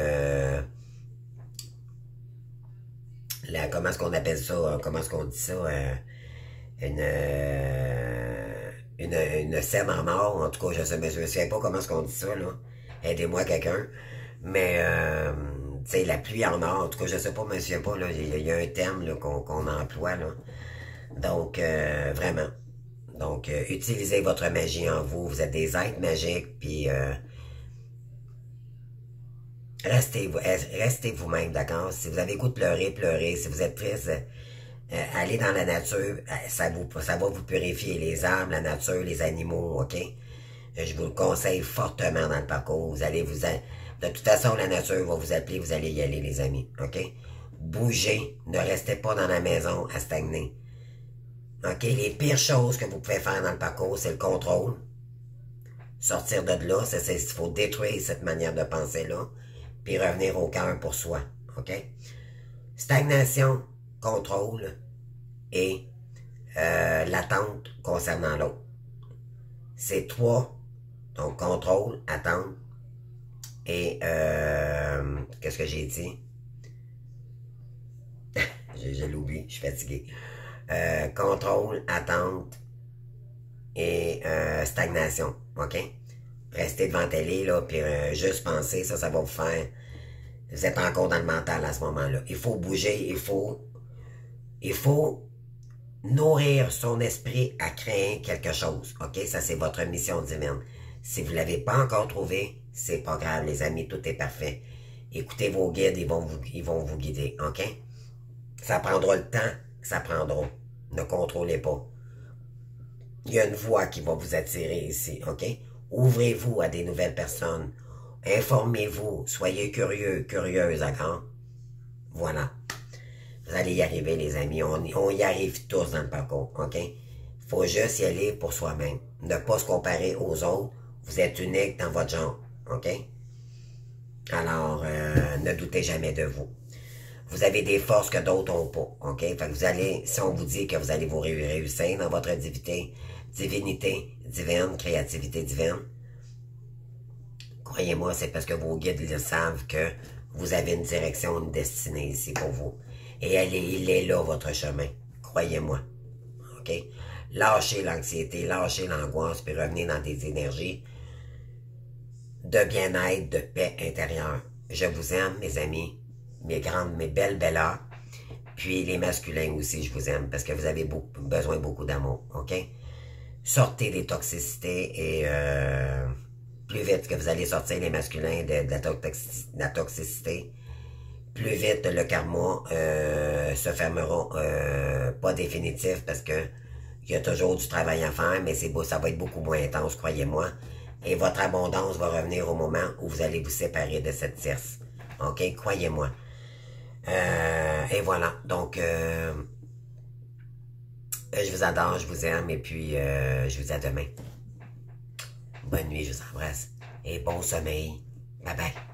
comment est-ce qu'on appelle ça, comment est-ce qu'on dit ça, une scène en or, en tout cas, je me souviens pas comment est-ce qu'on dit ça, là. Aidez-moi quelqu'un. Mais, tu sais, la pluie en or, en tout cas, je sais pas, je me souviens pas, là, il y a un terme qu'on emploie, là. Donc, vraiment. Donc, utilisez votre magie en vous. Vous êtes des êtres magiques, puis restez vous-même, d'accord? Si vous avez le goût de pleurer, pleurez. Si vous êtes triste, allez dans la nature. Ça va vous purifier. Les arbres, la nature, les animaux, OK? Je vous le conseille fortement dans le parcours. De toute façon, la nature va vous appeler, vous allez y aller, les amis, OK? Bougez, ne restez pas dans la maison à stagner. OK? Les pires choses que vous pouvez faire dans le parcours, c'est le contrôle. Sortir de là, il faut détruire cette manière de penser-là, puis revenir au cœur pour soi, OK? Stagnation, contrôle et l'attente concernant l'autre. C'est 3, donc contrôle, attente et qu'est-ce que j'ai dit? Je l'oublie, je suis fatigué. Contrôle, attente et stagnation, OK? Restez devant la télé, là, puis juste penser, ça va vous faire... Vous êtes encore dans le mental à ce moment-là. Il faut bouger, il faut nourrir son esprit à créer quelque chose, OK? Ça, c'est votre mission divine. Si vous ne l'avez pas encore trouvé, c'est pas grave, les amis, tout est parfait. Écoutez vos guides, ils vont vous guider, OK? Ça prendra le temps que ça prendra. Ne contrôlez pas. Il y a une voix qui va vous attirer ici, OK? Ouvrez-vous à des nouvelles personnes. Informez-vous. Soyez curieux, curieuse, d'accord? Voilà. Vous allez y arriver, les amis. On y arrive tous dans le parcours, OK? Faut juste y aller pour soi-même. Ne pas se comparer aux autres. Vous êtes unique dans votre genre, OK? Alors, ne doutez jamais de vous. Vous avez des forces que d'autres n'ont pas, OK? Fait que vous allez, si on vous dit que vous allez vous réussir dans votre divinité divine, créativité divine, croyez-moi, c'est parce que vos guides le savent que vous avez une direction, une destinée ici pour vous. Et il est là, votre chemin. Croyez-moi. OK? Lâchez l'anxiété, lâchez l'angoisse, puis revenez dans des énergies de bien-être, de paix intérieure. Je vous aime, mes amis, mes belles bellas, puis les masculins aussi, je vous aime, parce que vous avez besoin beaucoup d'amour, OK? Sortez des toxicités et plus vite que vous allez sortir les masculins de la toxicité, plus vite le karma se fermera, pas définitif, parce que il y a toujours du travail à faire, mais ça va être beaucoup moins intense, croyez-moi. Et votre abondance va revenir au moment où vous allez vous séparer de cette tierce. OK? Croyez-moi. Et voilà. Donc, je vous adore, je vous aime, et puis je vous dis à demain. Bonne nuit, je vous embrasse. Et bon sommeil. Bye bye.